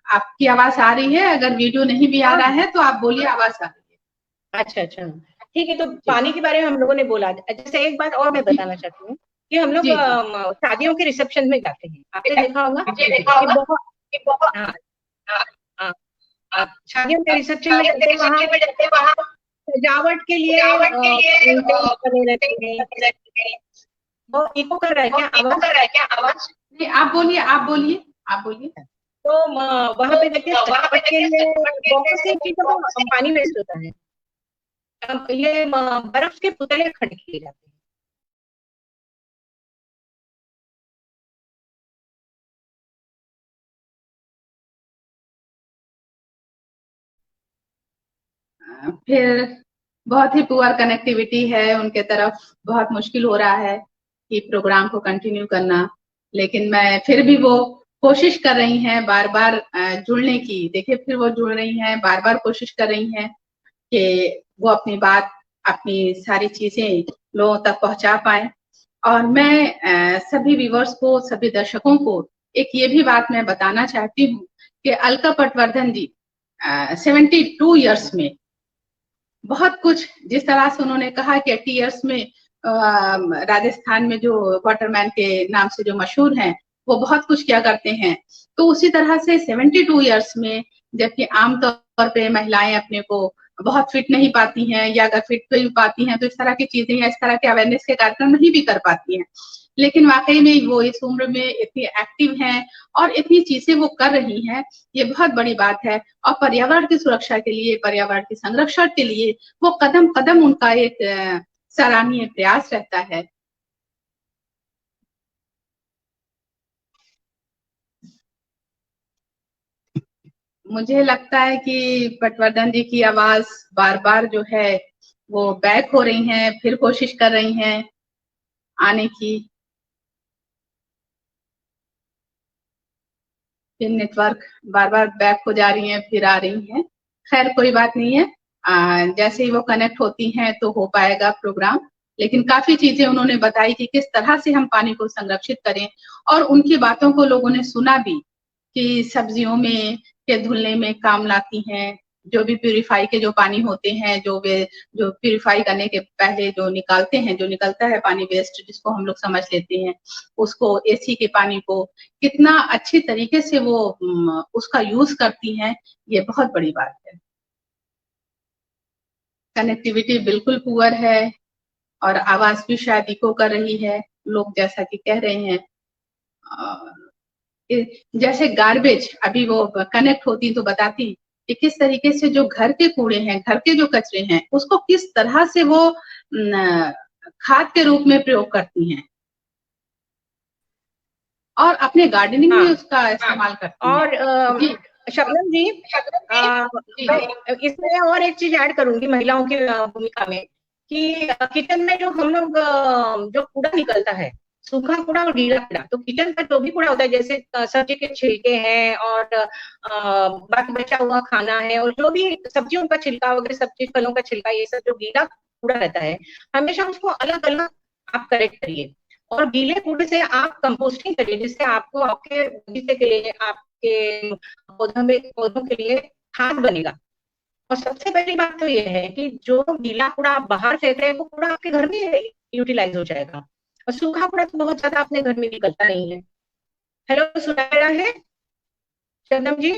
आपकी आवाज आ रही है, अगर वीडियो नहीं भी आ हाँ रहा हाँ, है तो आप बोलिए, आवाज आ रही है। अच्छा अच्छा, ठीक है। तो जी पानी के बारे में हम लोगों ने बोला, जैसे एक बात और मैं जी बताना चाहती हूँ कि हम लोग जी जी शादियों के रिसेप्शन में जाते हैं, आपने देखा होगा जी देखा कि होगा बहुत, कि बहुत हाँ हाँ, शादियों के रिसेप्शन में जाते हैं, वहाँ जाते हैं वहाँ सजावट के लिए सजावट के लिए पेंटिंग बने रहते हैं। वो इको कर रहा है वो क्या इको आवाज? कर रहा है क्या आवाज? नहीं, आप बोलिए, आप बोलिए, आप बोलिए। तो वहां पे देखिए वहां पे सजावट के देखिए लिए सजावट के बहुत सी लिए चीजों बहुत का सी पानी वेस्ट होता है। ये बर्फ के पुतले खड़े किए जाते हैं। फिर बहुत ही पुअर कनेक्टिविटी है उनके तरफ, बहुत मुश्किल हो रहा है कि प्रोग्राम को कंटिन्यू करना। लेकिन मैं फिर भी वो कोशिश कर रही हैं बार बार जुड़ने की। देखिए फिर वो जुड़ रही हैं, बार बार कोशिश कर रही हैं कि वो अपनी बात, अपनी सारी चीजें लोगों तक पहुंचा पाए। और मैं सभी व्यूवर्स को, सभी दर्शकों को एक ये भी बात मैं बताना चाहती हूँ कि अलका पटवर्धन जी 72 ईयर्स में बहुत कुछ, जिस तरह से उन्होंने कहा कि 80 ईयर्स में राजस्थान में जो वाटरमैन के नाम से जो मशहूर हैं, वो बहुत कुछ क्या करते हैं। तो उसी तरह से 72 ईयर्स में, जबकि आमतौर पे महिलाएं अपने को बहुत फिट नहीं पाती हैं, या अगर फिट भी पाती हैं तो इस तरह की चीजें या इस तरह के अवेयरनेस के कार्यक्रम नहीं भी कर पाती हैं। लेकिन वाकई में वो इस उम्र में इतनी एक्टिव हैं और इतनी चीजें वो कर रही हैं, ये बहुत बड़ी बात है। और पर्यावरण की सुरक्षा के लिए, पर्यावरण के संरक्षण के लिए वो कदम कदम उनका एक सराहनीय प्रयास रहता है। मुझे लगता है कि पटवर्धन जी की आवाज बार बार जो है वो बैक हो रही हैं, फिर कोशिश कर रही हैं आने की, फिर नेटवर्क बार बार बैक हो जा रही हैं, फिर आ रही हैं। खैर कोई बात नहीं है, जैसे ही वो कनेक्ट होती हैं तो हो पाएगा प्रोग्राम। लेकिन काफी चीजें उन्होंने बताई कि किस तरह से हम पानी को संरक्षित करें, और उनकी बातों को लोगों ने सुना भी कि सब्जियों में के धुलने में काम लाती हैं। जो भी प्यूरिफाई के जो पानी होते हैं, जो वे जो प्यूरिफाई करने के पहले जो निकालते हैं, जो निकलता है पानी वेस्ट जिसको हम लोग समझ लेते हैं, उसको, एसी के पानी को कितना अच्छी तरीके से वो उसका यूज करती हैं, ये बहुत बड़ी बात है। कनेक्टिविटी बिल्कुल पुअर है और आवाज भी शायद इको कर रही है, लोग जैसा कि कह रहे हैं। जैसे गार्बेज, अभी वो कनेक्ट होती तो बताती कि किस तरीके से जो घर के कूड़े हैं, घर के जो कचरे हैं, उसको किस तरह से वो खाद के रूप में प्रयोग करती हैं और अपने गार्डनिंग में हाँ, उसका इस्तेमाल करती हैं। और जी शबनम जी, जी मैं इसमें और एक चीज ऐड करूंगी महिलाओं की भूमिका में, कि किचन में जो हम लोग जो कूड़ा निकलता है, सूखा कूड़ा और गीला कूड़ा, तो किचन का जो भी कूड़ा होता है, जैसे सब्जी के छिलके हैं और बाकी बचा हुआ खाना है, और जो भी सब्जियों का छिलका वगैरह, सब्जी फलों का छिलका, ये सब जो गीला कूड़ा रहता है, हमेशा उसको अलग अलग आप कलेक्ट करिए। और गीले कूड़े से आप कंपोस्टिंग करिए, जिससे आपको आपके बगीचे के लिए, आपके पौधों के लिए खाद बनेगा। और सबसे पहली बात तो ये है कि जो गीला कूड़ा आप बाहर फेंक रहे हैं, वो कूड़ा आपके घर में यूटिलाइज हो जाएगा। और सूखा कूड़ा तो बहुत ज्यादा अपने घर में निकलता नहीं है। हेलो, सुना रहा है शबनम जी?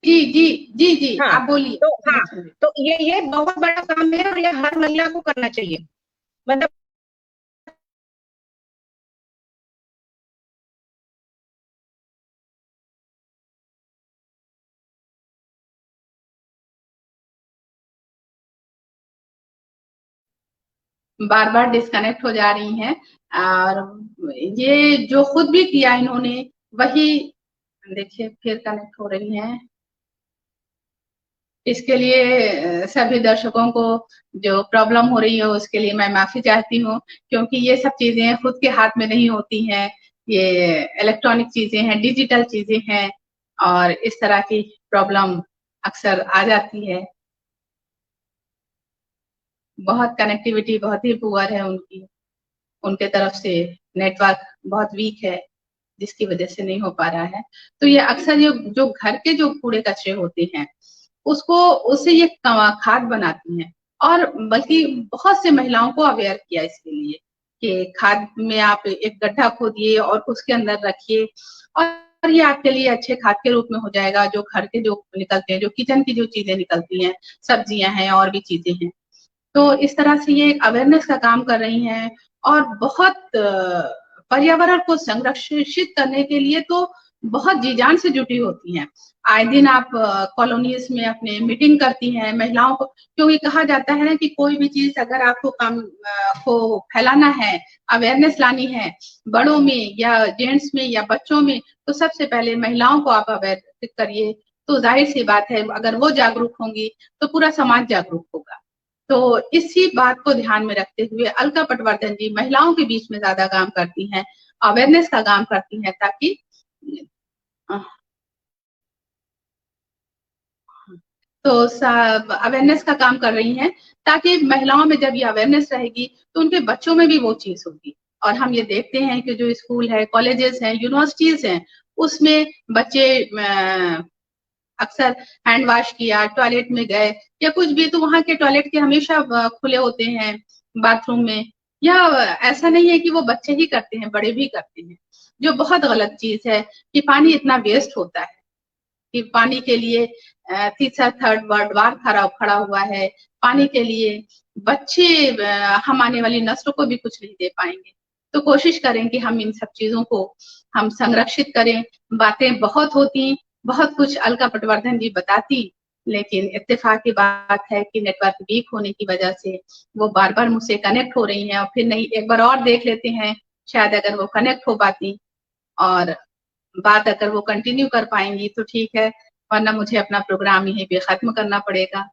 जी जी जी जी हाँ, आप बोलिए, तो मैं हाँ, सुन रही तो ये बहुत बड़ा काम है, और ये हर महिला को करना चाहिए। मतलब बार बार डिस्कनेक्ट हो जा रही हैं। और ये जो खुद भी किया इन्होंने, वही देखिए फिर कनेक्ट हो रही हैं। इसके लिए सभी दर्शकों को जो प्रॉब्लम हो रही है उसके लिए मैं माफी चाहती हूँ, क्योंकि ये सब चीजें खुद के हाथ में नहीं होती हैं। ये इलेक्ट्रॉनिक चीजें हैं, डिजिटल चीजें हैं, और इस तरह की प्रॉब्लम अक्सर आ जाती है। बहुत कनेक्टिविटी बहुत ही पुअर है उनकी, उनके तरफ से नेटवर्क बहुत वीक है, जिसकी वजह से नहीं हो पा रहा है। तो ये अक्सर ये जो घर के जो कूड़े कचरे होते हैं, उसको उससे ये खाद बनाती हैं। और बल्कि बहुत से महिलाओं को अवेयर किया इसके लिए कि खाद में आप एक गड्ढा खोदिए और उसके अंदर रखिए, और ये आपके लिए अच्छे खाद के रूप में हो जाएगा। जो घर के जो निकलते हैं, जो किचन की जो चीजें निकलती हैं, सब्जियां हैं और भी चीजें हैं, तो इस तरह से ये अवेयरनेस का काम कर रही हैं। और बहुत पर्यावरण को संरक्षित करने के लिए तो बहुत जी जान से जुटी होती हैं। आए दिन आप कॉलोनीज में अपने मीटिंग करती हैं महिलाओं को, क्योंकि कहा जाता है ना कि कोई भी चीज अगर आपको काम को फैलाना है, अवेयरनेस लानी है, बड़ों में या जेंट्स में या बच्चों में, तो सबसे पहले महिलाओं को आप अवेयर करिए। तो जाहिर सी बात है, अगर वो जागरूक होंगी तो पूरा समाज जागरूक होगा। तो इसी बात को ध्यान में रखते हुए अलका पटवर्धन जी महिलाओं के बीच में ज्यादा काम करती हैं, अवेयरनेस का काम करती हैं, ताकि तो अवेयरनेस का काम कर रही हैं, ताकि महिलाओं में जब ये अवेयरनेस रहेगी तो उनके बच्चों में भी वो चीज होगी। और हम ये देखते हैं कि जो स्कूल है, कॉलेजेस हैं, यूनिवर्सिटीज हैं, उसमें बच्चे अक्सर हैंड वॉश किया, टॉयलेट में गए या कुछ भी, तो वहां के टॉयलेट के हमेशा खुले होते हैं बाथरूम में। या ऐसा नहीं है कि वो बच्चे ही करते हैं, बड़े भी करते हैं, जो बहुत गलत चीज है कि पानी इतना वेस्ट होता है कि पानी के लिए तीसरा थर्ड वर्ल्ड वार खड़ा खड़ा हुआ है। पानी के लिए बच्चे, हम आने वाली नस्लों को भी कुछ नहीं दे पाएंगे। तो कोशिश करें कि हम इन सब चीजों को हम संरक्षित करें। बातें बहुत होती, बहुत कुछ अलका पटवर्धन जी बताती, लेकिन इत्तेफाक की बात है कि नेटवर्क वीक होने की वजह से वो बार बार मुझसे कनेक्ट हो रही हैं, और फिर नहीं, एक बार और देख लेते हैं, शायद अगर वो कनेक्ट हो पाती और बात अगर वो कंटिन्यू कर पाएंगी तो ठीक है, वरना मुझे अपना प्रोग्राम यहीं पे खत्म करना पड़ेगा।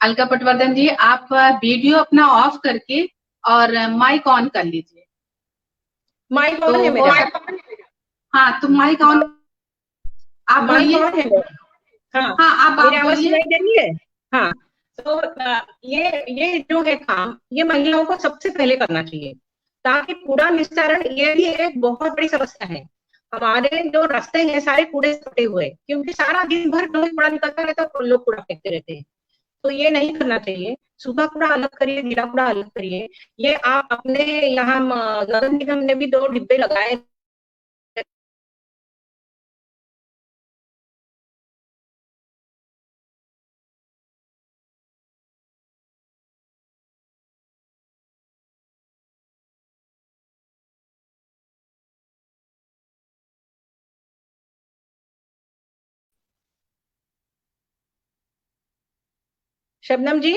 अलका पटवर्धन जी, आप वीडियो अपना ऑफ करके और माइक ऑन कर लीजिए। माइक तो ऑन है हो मेरा। हाँ, तो माइक ऑन, आप माइक बोलिए। ऑन है मेरा। हाँ, हाँ, मेरी आप आवाज बोलिए। सुनाई दे रही है? हाँ। तो ये जो है काम, ये महिलाओं को सबसे पहले करना चाहिए, ताकि कूड़ा निस्तारण ये भी एक बहुत बड़ी समस्या है। हमारे जो रास्ते हैं सारे कूड़े से भरे हुए, क्योंकि सारा दिन भर जो कूड़ा निकलता रहता है और लोग कूड़ा फेंकते रहते हैं। तो ये नहीं करना चाहिए। सूखा कूड़ा अलग करिए, गीला कूड़ा अलग करिए। ये आप अपने यहाँ नगर निगम ने भी 2 डिब्बे लगाए। शबनम जी,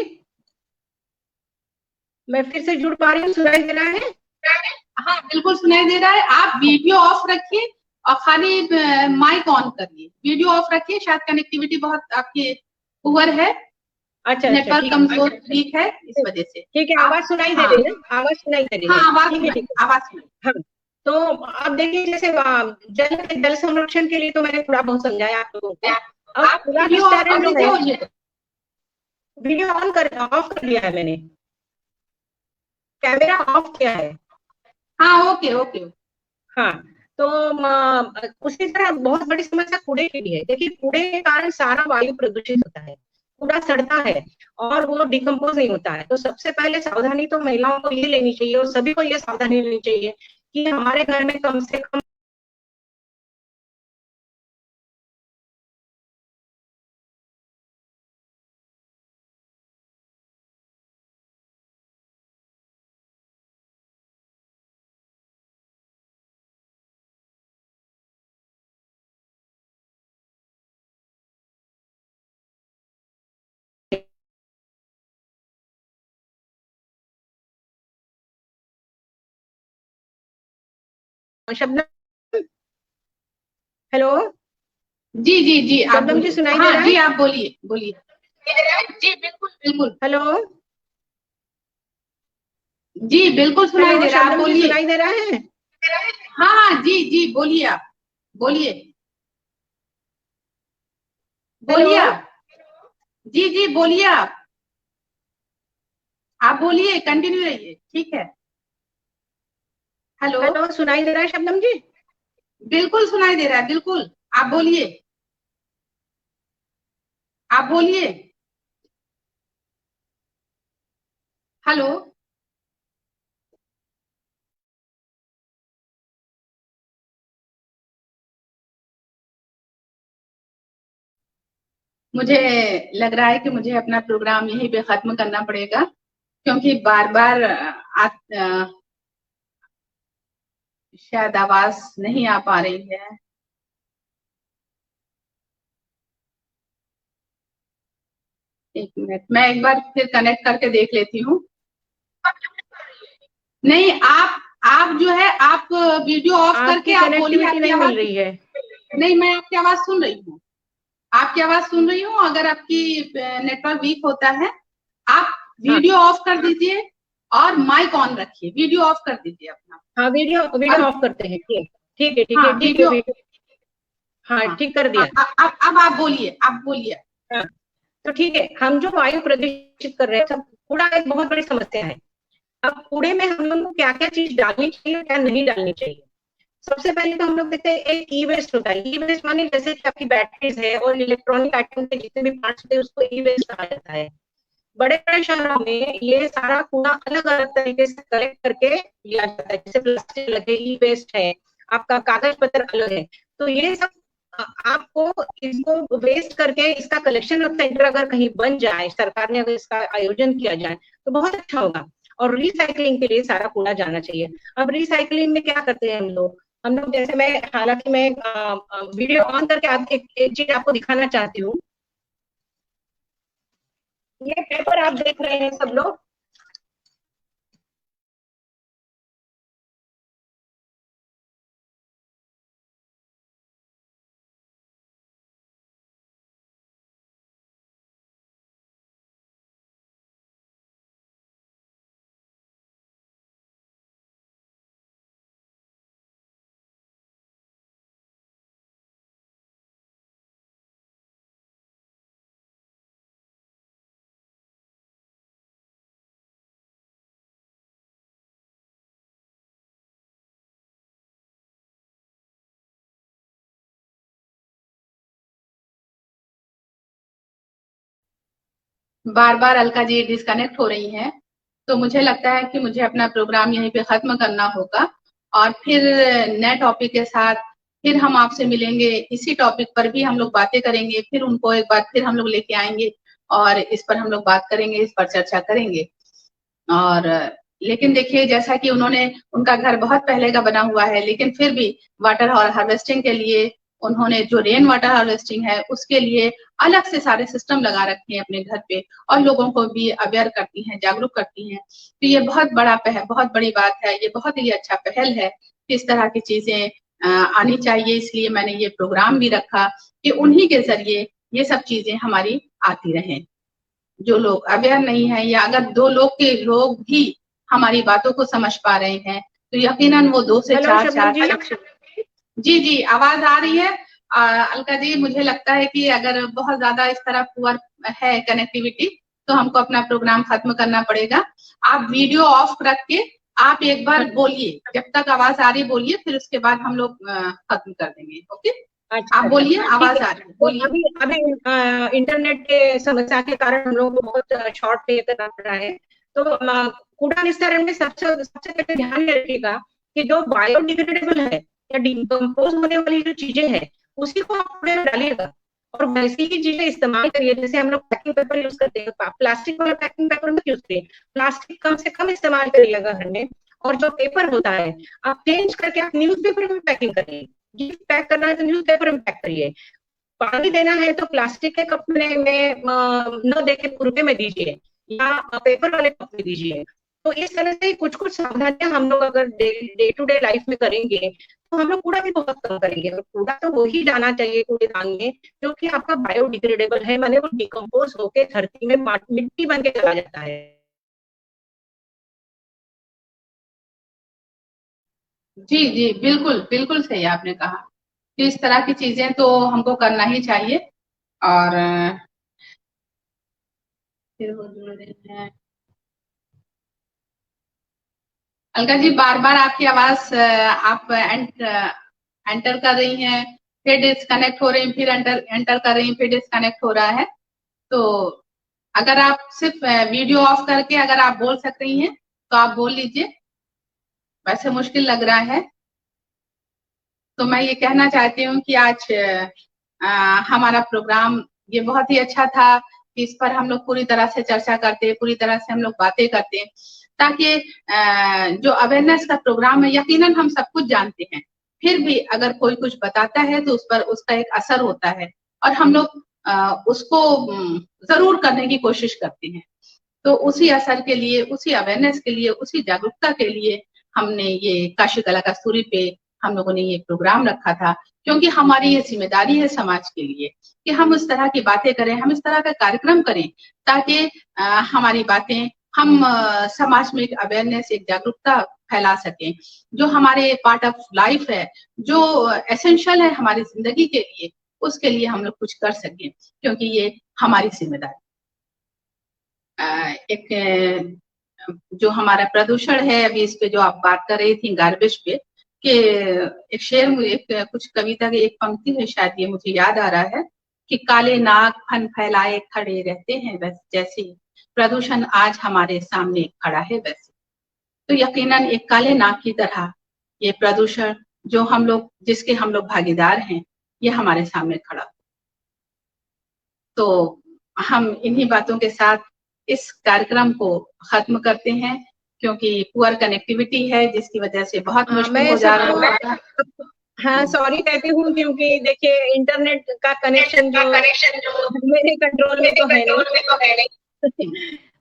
मैं फिर से जुड़ पा रही हूँ, सुनाई दे रहा है? हाँ, बिल्कुल सुनाई दे रहा है। आप वीडियो ऑफ रखिए और खाली माइक ऑन करिए। वीडियो ऑफ रखिए, शायद कनेक्टिविटी बहुत आपकी पुअर है, अच्छा अच्छा, नेटवर्क ठीक है। कमजोर वीक है, इस वजह से। ठीक है, आप आवाज सुनाई दे हाँ, रही है, आवाज सुनाई दे रही हाँ, है। आवाज ठीक है, सुनाई, ठीक है। आवाज सुनाई। हाँ। तो अब देखिए, जैसे जल जल संरक्षण के लिए तो मैंने थोड़ा बहुत समझाया आप लोगों को। अब आप कूड़ा वीडियो ऑफ कर निस्तारण जो है, लीजिए। वीडियो ऑफ कर दिया है मैंने, कैमरा ऑफ किया है। हाँ, ओके ओके। हाँ। तो उसी तरह बहुत बड़ी समस्या कूड़े की भी है। देखिए, कूड़े के कारण सारा वायु प्रदूषित होता है, कूड़ा सड़ता है और वो डिकम्पोज नहीं होता है। तो सबसे पहले सावधानी तो महिलाओं को ये लेनी चाहिए, और सभी को ये सावधानी लेनी चाहिए कि हमारे घर में कम से कम शबनम, हेलो जी जी जी, आप शबनम जी सुनाई दे हाँ रहा है? जी, आप बोलिए बोलिए। जी बिल्कुल बिल्कुल। हेलो जी बिल्कुल सुनाई हेलो दे रहा है, आप शबनम जी बोलिए। सुनाई दे रहा है? हाँ हाँ जी जी, बोलिए आप, बोलिए हेलो बोलिए आप। जी जी बोलिए आप बोलिए, कंटिन्यू रहिए, ठीक है। हेलो। हेलो सुनाई दे रहा है शबनम जी? बिल्कुल सुनाई दे रहा है, बिल्कुल, आप बोलिए, आप बोलिए। हेलो। मुझे लग रहा है कि मुझे अपना प्रोग्राम यहीं पे खत्म करना पड़ेगा, क्योंकि बार बार शायद आवाज नहीं आ पा रही है। एक मिनट, मैं एक बार फिर कनेक्ट करके देख लेती हूँ। नहीं, आप जो है, आप वीडियो ऑफ करके आपकी आप बोलिए, कनेक्टिविटी आपकी नहीं मिल आवाज। रही है। नहीं, मैं आपकी आवाज सुन रही हूँ, आपकी आवाज सुन रही हूँ। अगर आपकी नेटवर्क वीक होता है, आप हाँ वीडियो ऑफ कर दीजिए और माइक ऑन रखिए, वीडियो ऑफ कर दीजिए अपना। हाँ, वीडियो वीडियो अब ऑफ करते हैं। ठीक, ठीक है ठीक हाँ है ठीक है वीडियो। वीडियो। हाँ हाँ ठीक कर हाँ, दिया। अब आप बोलिए, आप बोलिए। हाँ तो ठीक है, हम जो वायु प्रदूषित कर रहे हैं सब, कूड़ा एक बहुत बड़ी समस्या है। अब कूड़े में हम लोग को क्या क्या चीज डालनी चाहिए, क्या नहीं डालनी चाहिए। सबसे पहले तो हम लोग देखते हैं एक ई वेस्ट होता है। ई वेस्ट माने जैसे कि आपकी बैटरीज है और इलेक्ट्रॉनिक आइटम के जितने भी पार्ट्स होते हैं उसको ई वेस्ट कहा जाता है। बड़े बड़े शहरों में ये सारा कूड़ा अलग अलग तरीके से कलेक्ट करके लिया जाता है। जैसे प्लास्टिक अलग है, ई वेस्ट है, आपका कागज पत्र अलग है। तो ये सब आपको इसको वेस्ट करके इसका कलेक्शन सेंटर अगर कहीं बन जाए, सरकार ने अगर इसका आयोजन किया जाए तो बहुत अच्छा होगा। और रिसाइकलिंग के लिए सारा कूड़ा जाना चाहिए। अब रिसाइकलिंग में क्या करते हैं हम लोग जैसे मैं, हालांकि मैं वीडियो ऑन करके आप एक चीज आपको दिखाना चाहती हूँ। ये पेपर आप देख रहे हैं सब लोग, बार बार अलका जी डिस्कनेक्ट हो रही हैं, तो मुझे लगता है कि मुझे अपना प्रोग्राम यहीं पे खत्म करना होगा, और फिर नए टॉपिक के साथ फिर हम आपसे मिलेंगे। इसी टॉपिक पर भी हम लोग बातें करेंगे, फिर उनको एक बार फिर हम लोग लेके आएंगे और इस पर हम लोग बात करेंगे, इस पर चर्चा करेंगे। और लेकिन देखिए, जैसा कि उन्होंने, उनका घर बहुत पहले का बना हुआ है, लेकिन फिर भी वाटर हार्वेस्टिंग के लिए उन्होंने, जो रेन वाटर हार्वेस्टिंग है उसके लिए अलग से सारे सिस्टम लगा रखे हैं अपने घर पे, और लोगों को भी अवेयर करती हैं, जागरूक करती हैं। तो ये बहुत बड़ी बात है, ये बहुत ही अच्छा पहल है। इस तरह की चीजें आनी चाहिए, इसलिए मैंने ये प्रोग्राम भी रखा कि उन्हीं के जरिए ये सब चीजें हमारी आती रहें। जो लोग अवेयर नहीं है, या अगर दो लोग भी हमारी बातों को समझ पा रहे हैं, तो यकीनन वो दो से हेलो चार शबनम जी। जी जी, आवाज आ रही है। अलका जी, मुझे लगता है कि अगर बहुत ज्यादा इस तरह पुअर है कनेक्टिविटी, तो हमको अपना प्रोग्राम खत्म करना पड़ेगा। आप वीडियो ऑफ रख के आप एक बार बोलिए, जब तक आवाज आ रही बोलिए, फिर उसके बाद हम लोग खत्म कर देंगे। ओके, आप अच्छा अच्छा, बोलिए, ठीक आवाज है। आ रही है, तो बोलिए। अभी अभी इंटरनेट के समस्या के कारण हम लोग को बहुत शॉर्ट पे करना पड़ रहा है। तो कूड़ा निस्तारण में सबसे सबसे पहले ध्यान में रखिएगा कि जो बायोडिग्रेडेबल है या डिकम्पोज होने वाली जो चीजें हैं उसी को आप कूड़े में डालिएगा। और वैसी ही चीजें इस्तेमाल करिए। जैसे हम लोग पैकिंग पेपर यूज करते हैं, प्लास्टिक वाला पैकिंग पेपर मत यूज करिए। प्लास्टिक कम से कम इस्तेमाल करिएगा घर में। और जो पेपर होता है आप चेंज करके आप न्यूज पेपर में पैकिंग करिए। गिफ्ट पैक करना है तो न्यूज पेपर में पैक करिए। पानी देना है तो प्लास्टिक के कप में न दे के रुपए में दीजिए, या पेपर वाले कप में दीजिए। तो इस तरह से कुछ कुछ सावधानियां हम लोग अगर डे टू डे लाइफ में करेंगे तो हम लोग कूड़ा भी बहुत कम करेंगे। और कूड़ा तो वही जाना चाहिए कूड़ेदान में जो कि आपका बायोडिग्रेडेबल है, माने वो डिकम्पोज होके धरती में मिट्टी बन के चला जाता है। जी जी, बिल्कुल बिल्कुल सही आपने कहा कि इस तरह की चीजें तो हमको करना ही चाहिए। और फिर वो जुड़ रहे हैं अलका जी, बार बार आपकी आवाज आप एंटर कर रही हैं, फिर डिस्कनेक्ट हो रही हैं, फिर एंटर एंटर कर रही हैं, फिर डिस्कनेक्ट हो रहा है। तो अगर आप सिर्फ वीडियो ऑफ करके अगर आप बोल सक रही हैं तो आप बोल लीजिए, वैसे मुश्किल लग रहा है। तो मैं ये कहना चाहती हूँ कि आज हमारा प्रोग्राम ये बहुत ही अच्छा था कि इस पर हम लोग पूरी तरह से चर्चा करते, पूरी तरह से हम लोग बातें करते, ताकि जो अवेयरनेस का प्रोग्राम है, यकीनन हम सब कुछ जानते हैं, फिर भी अगर कोई कुछ बताता है तो उस पर उसका एक असर होता है और हम लोग उसको जरूर करने की कोशिश करते हैं। तो उसी असर के लिए, उसी अवेयरनेस के लिए, उसी जागरूकता के लिए हमने ये काशी कला कस्तूरी पे हम लोगों ने ये प्रोग्राम रखा था, क्योंकि हमारी ये जिम्मेदारी है समाज के लिए कि हम इस तरह की बातें करें, हम इस तरह का कार्यक्रम करें, ताकि हमारी बातें हम समाज में एक अवेयरनेस, एक जागरूकता फैला सकें, जो हमारे पार्ट ऑफ लाइफ है, जो एसेंशियल है हमारी जिंदगी के लिए, उसके लिए हम लोग कुछ कर सकें, क्योंकि ये हमारी जिम्मेदारी। एक जो हमारा प्रदूषण है, अभी इस पे जो आप बात कर रही थी गार्बेज पे, कि एक शेर, एक कुछ कविता की एक पंक्ति है, शायद ये मुझे याद आ रहा है कि काले नाग फन फैलाए खड़े रहते हैं, बस जैसे प्रदूषण आज हमारे सामने खड़ा है वैसे। तो यकीनन एक काले नाग की तरह ये प्रदूषण जो हम लोग, जिसके हम लोग भागीदार हैं, ये हमारे सामने खड़ा। तो हम इन्हीं बातों के साथ इस कार्यक्रम को खत्म करते हैं, क्योंकि पुअर कनेक्टिविटी है जिसकी वजह से बहुत मुश्किल हो जा रहा है। हाँ, सॉरी कहती हूँ क्योंकि देखिए इंटरनेट का कनेक्शन जो मेरे कंट्रोल में तो है नहीं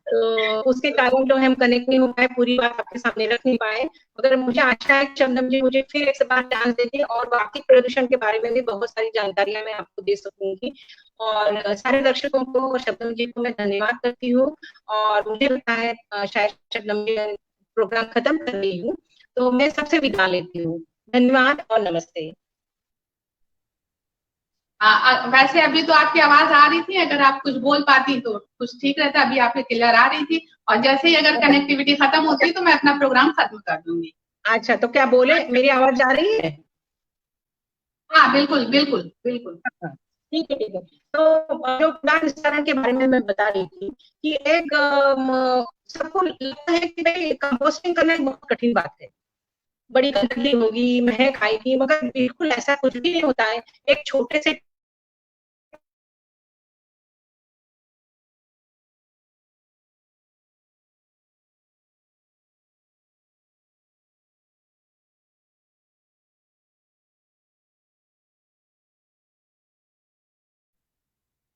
तो उसके कारण जो हम कनेक्ट नहीं हो पाए, पूरी बात आपके सामने रख नहीं पाए। मगर मुझे आशा है कि शबनम जी मुझे फिर एक बार चांस देंगे और बाकी प्रदूषण के बारे में भी बहुत सारी जानकारियां मैं आपको दे सकूंगी। और सारे दर्शकों को और शबनम जी को मैं धन्यवाद करती हूँ। और मुझे लगता है शायद शबनम जी प्रोग्राम खत्म कर रही हूँ, तो मैं सबसे विदा लेती हूँ। धन्यवाद और नमस्ते। वैसे अभी तो आपकी आवाज आ रही थी, अगर आप कुछ बोल पाती तो कुछ ठीक रहता, अभी आपकी क्लियर आ रही थी, और जैसे ही अगर कनेक्टिविटी खत्म होती तो मैं अपना प्रोग्राम खत्म कर दूंगी। अच्छा, तो क्या बोले, मेरी आवाज जा रही है? हाँ बिल्कुल बिल्कुल बिल्कुल। ठीक है ठीक है। तो जो कूड़ा निस्तारण के बारे में मैं बता रही थी कि एक सबको लगता है कि भाई कंपोस्टिंग करना एक बहुत कठिन बात है, बड़ी गंदगी होगी, महक आएगी, मगर बिल्कुल ऐसा कुछ भी नहीं होता है। एक छोटे से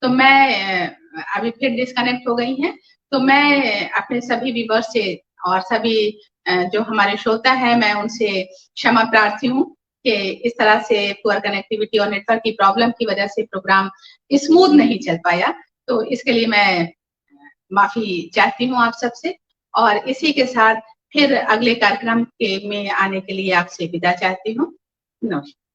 तो मैं अभी फिर डिस्कनेक्ट हो गई हैं, तो मैं अपने सभी व्यूअर्स से और सभी जो हमारे श्रोता हैं, मैं उनसे क्षमा प्रार्थी हूँ कि इस तरह से पुअर कनेक्टिविटी और नेटवर्क की प्रॉब्लम की वजह से प्रोग्राम स्मूथ नहीं चल पाया। तो इसके लिए मैं माफी चाहती हूँ आप सबसे, और इसी के साथ फिर अगले कार्यक्रम के में आने के लिए आपसे विदा चाहती हूँ। नमस्कार।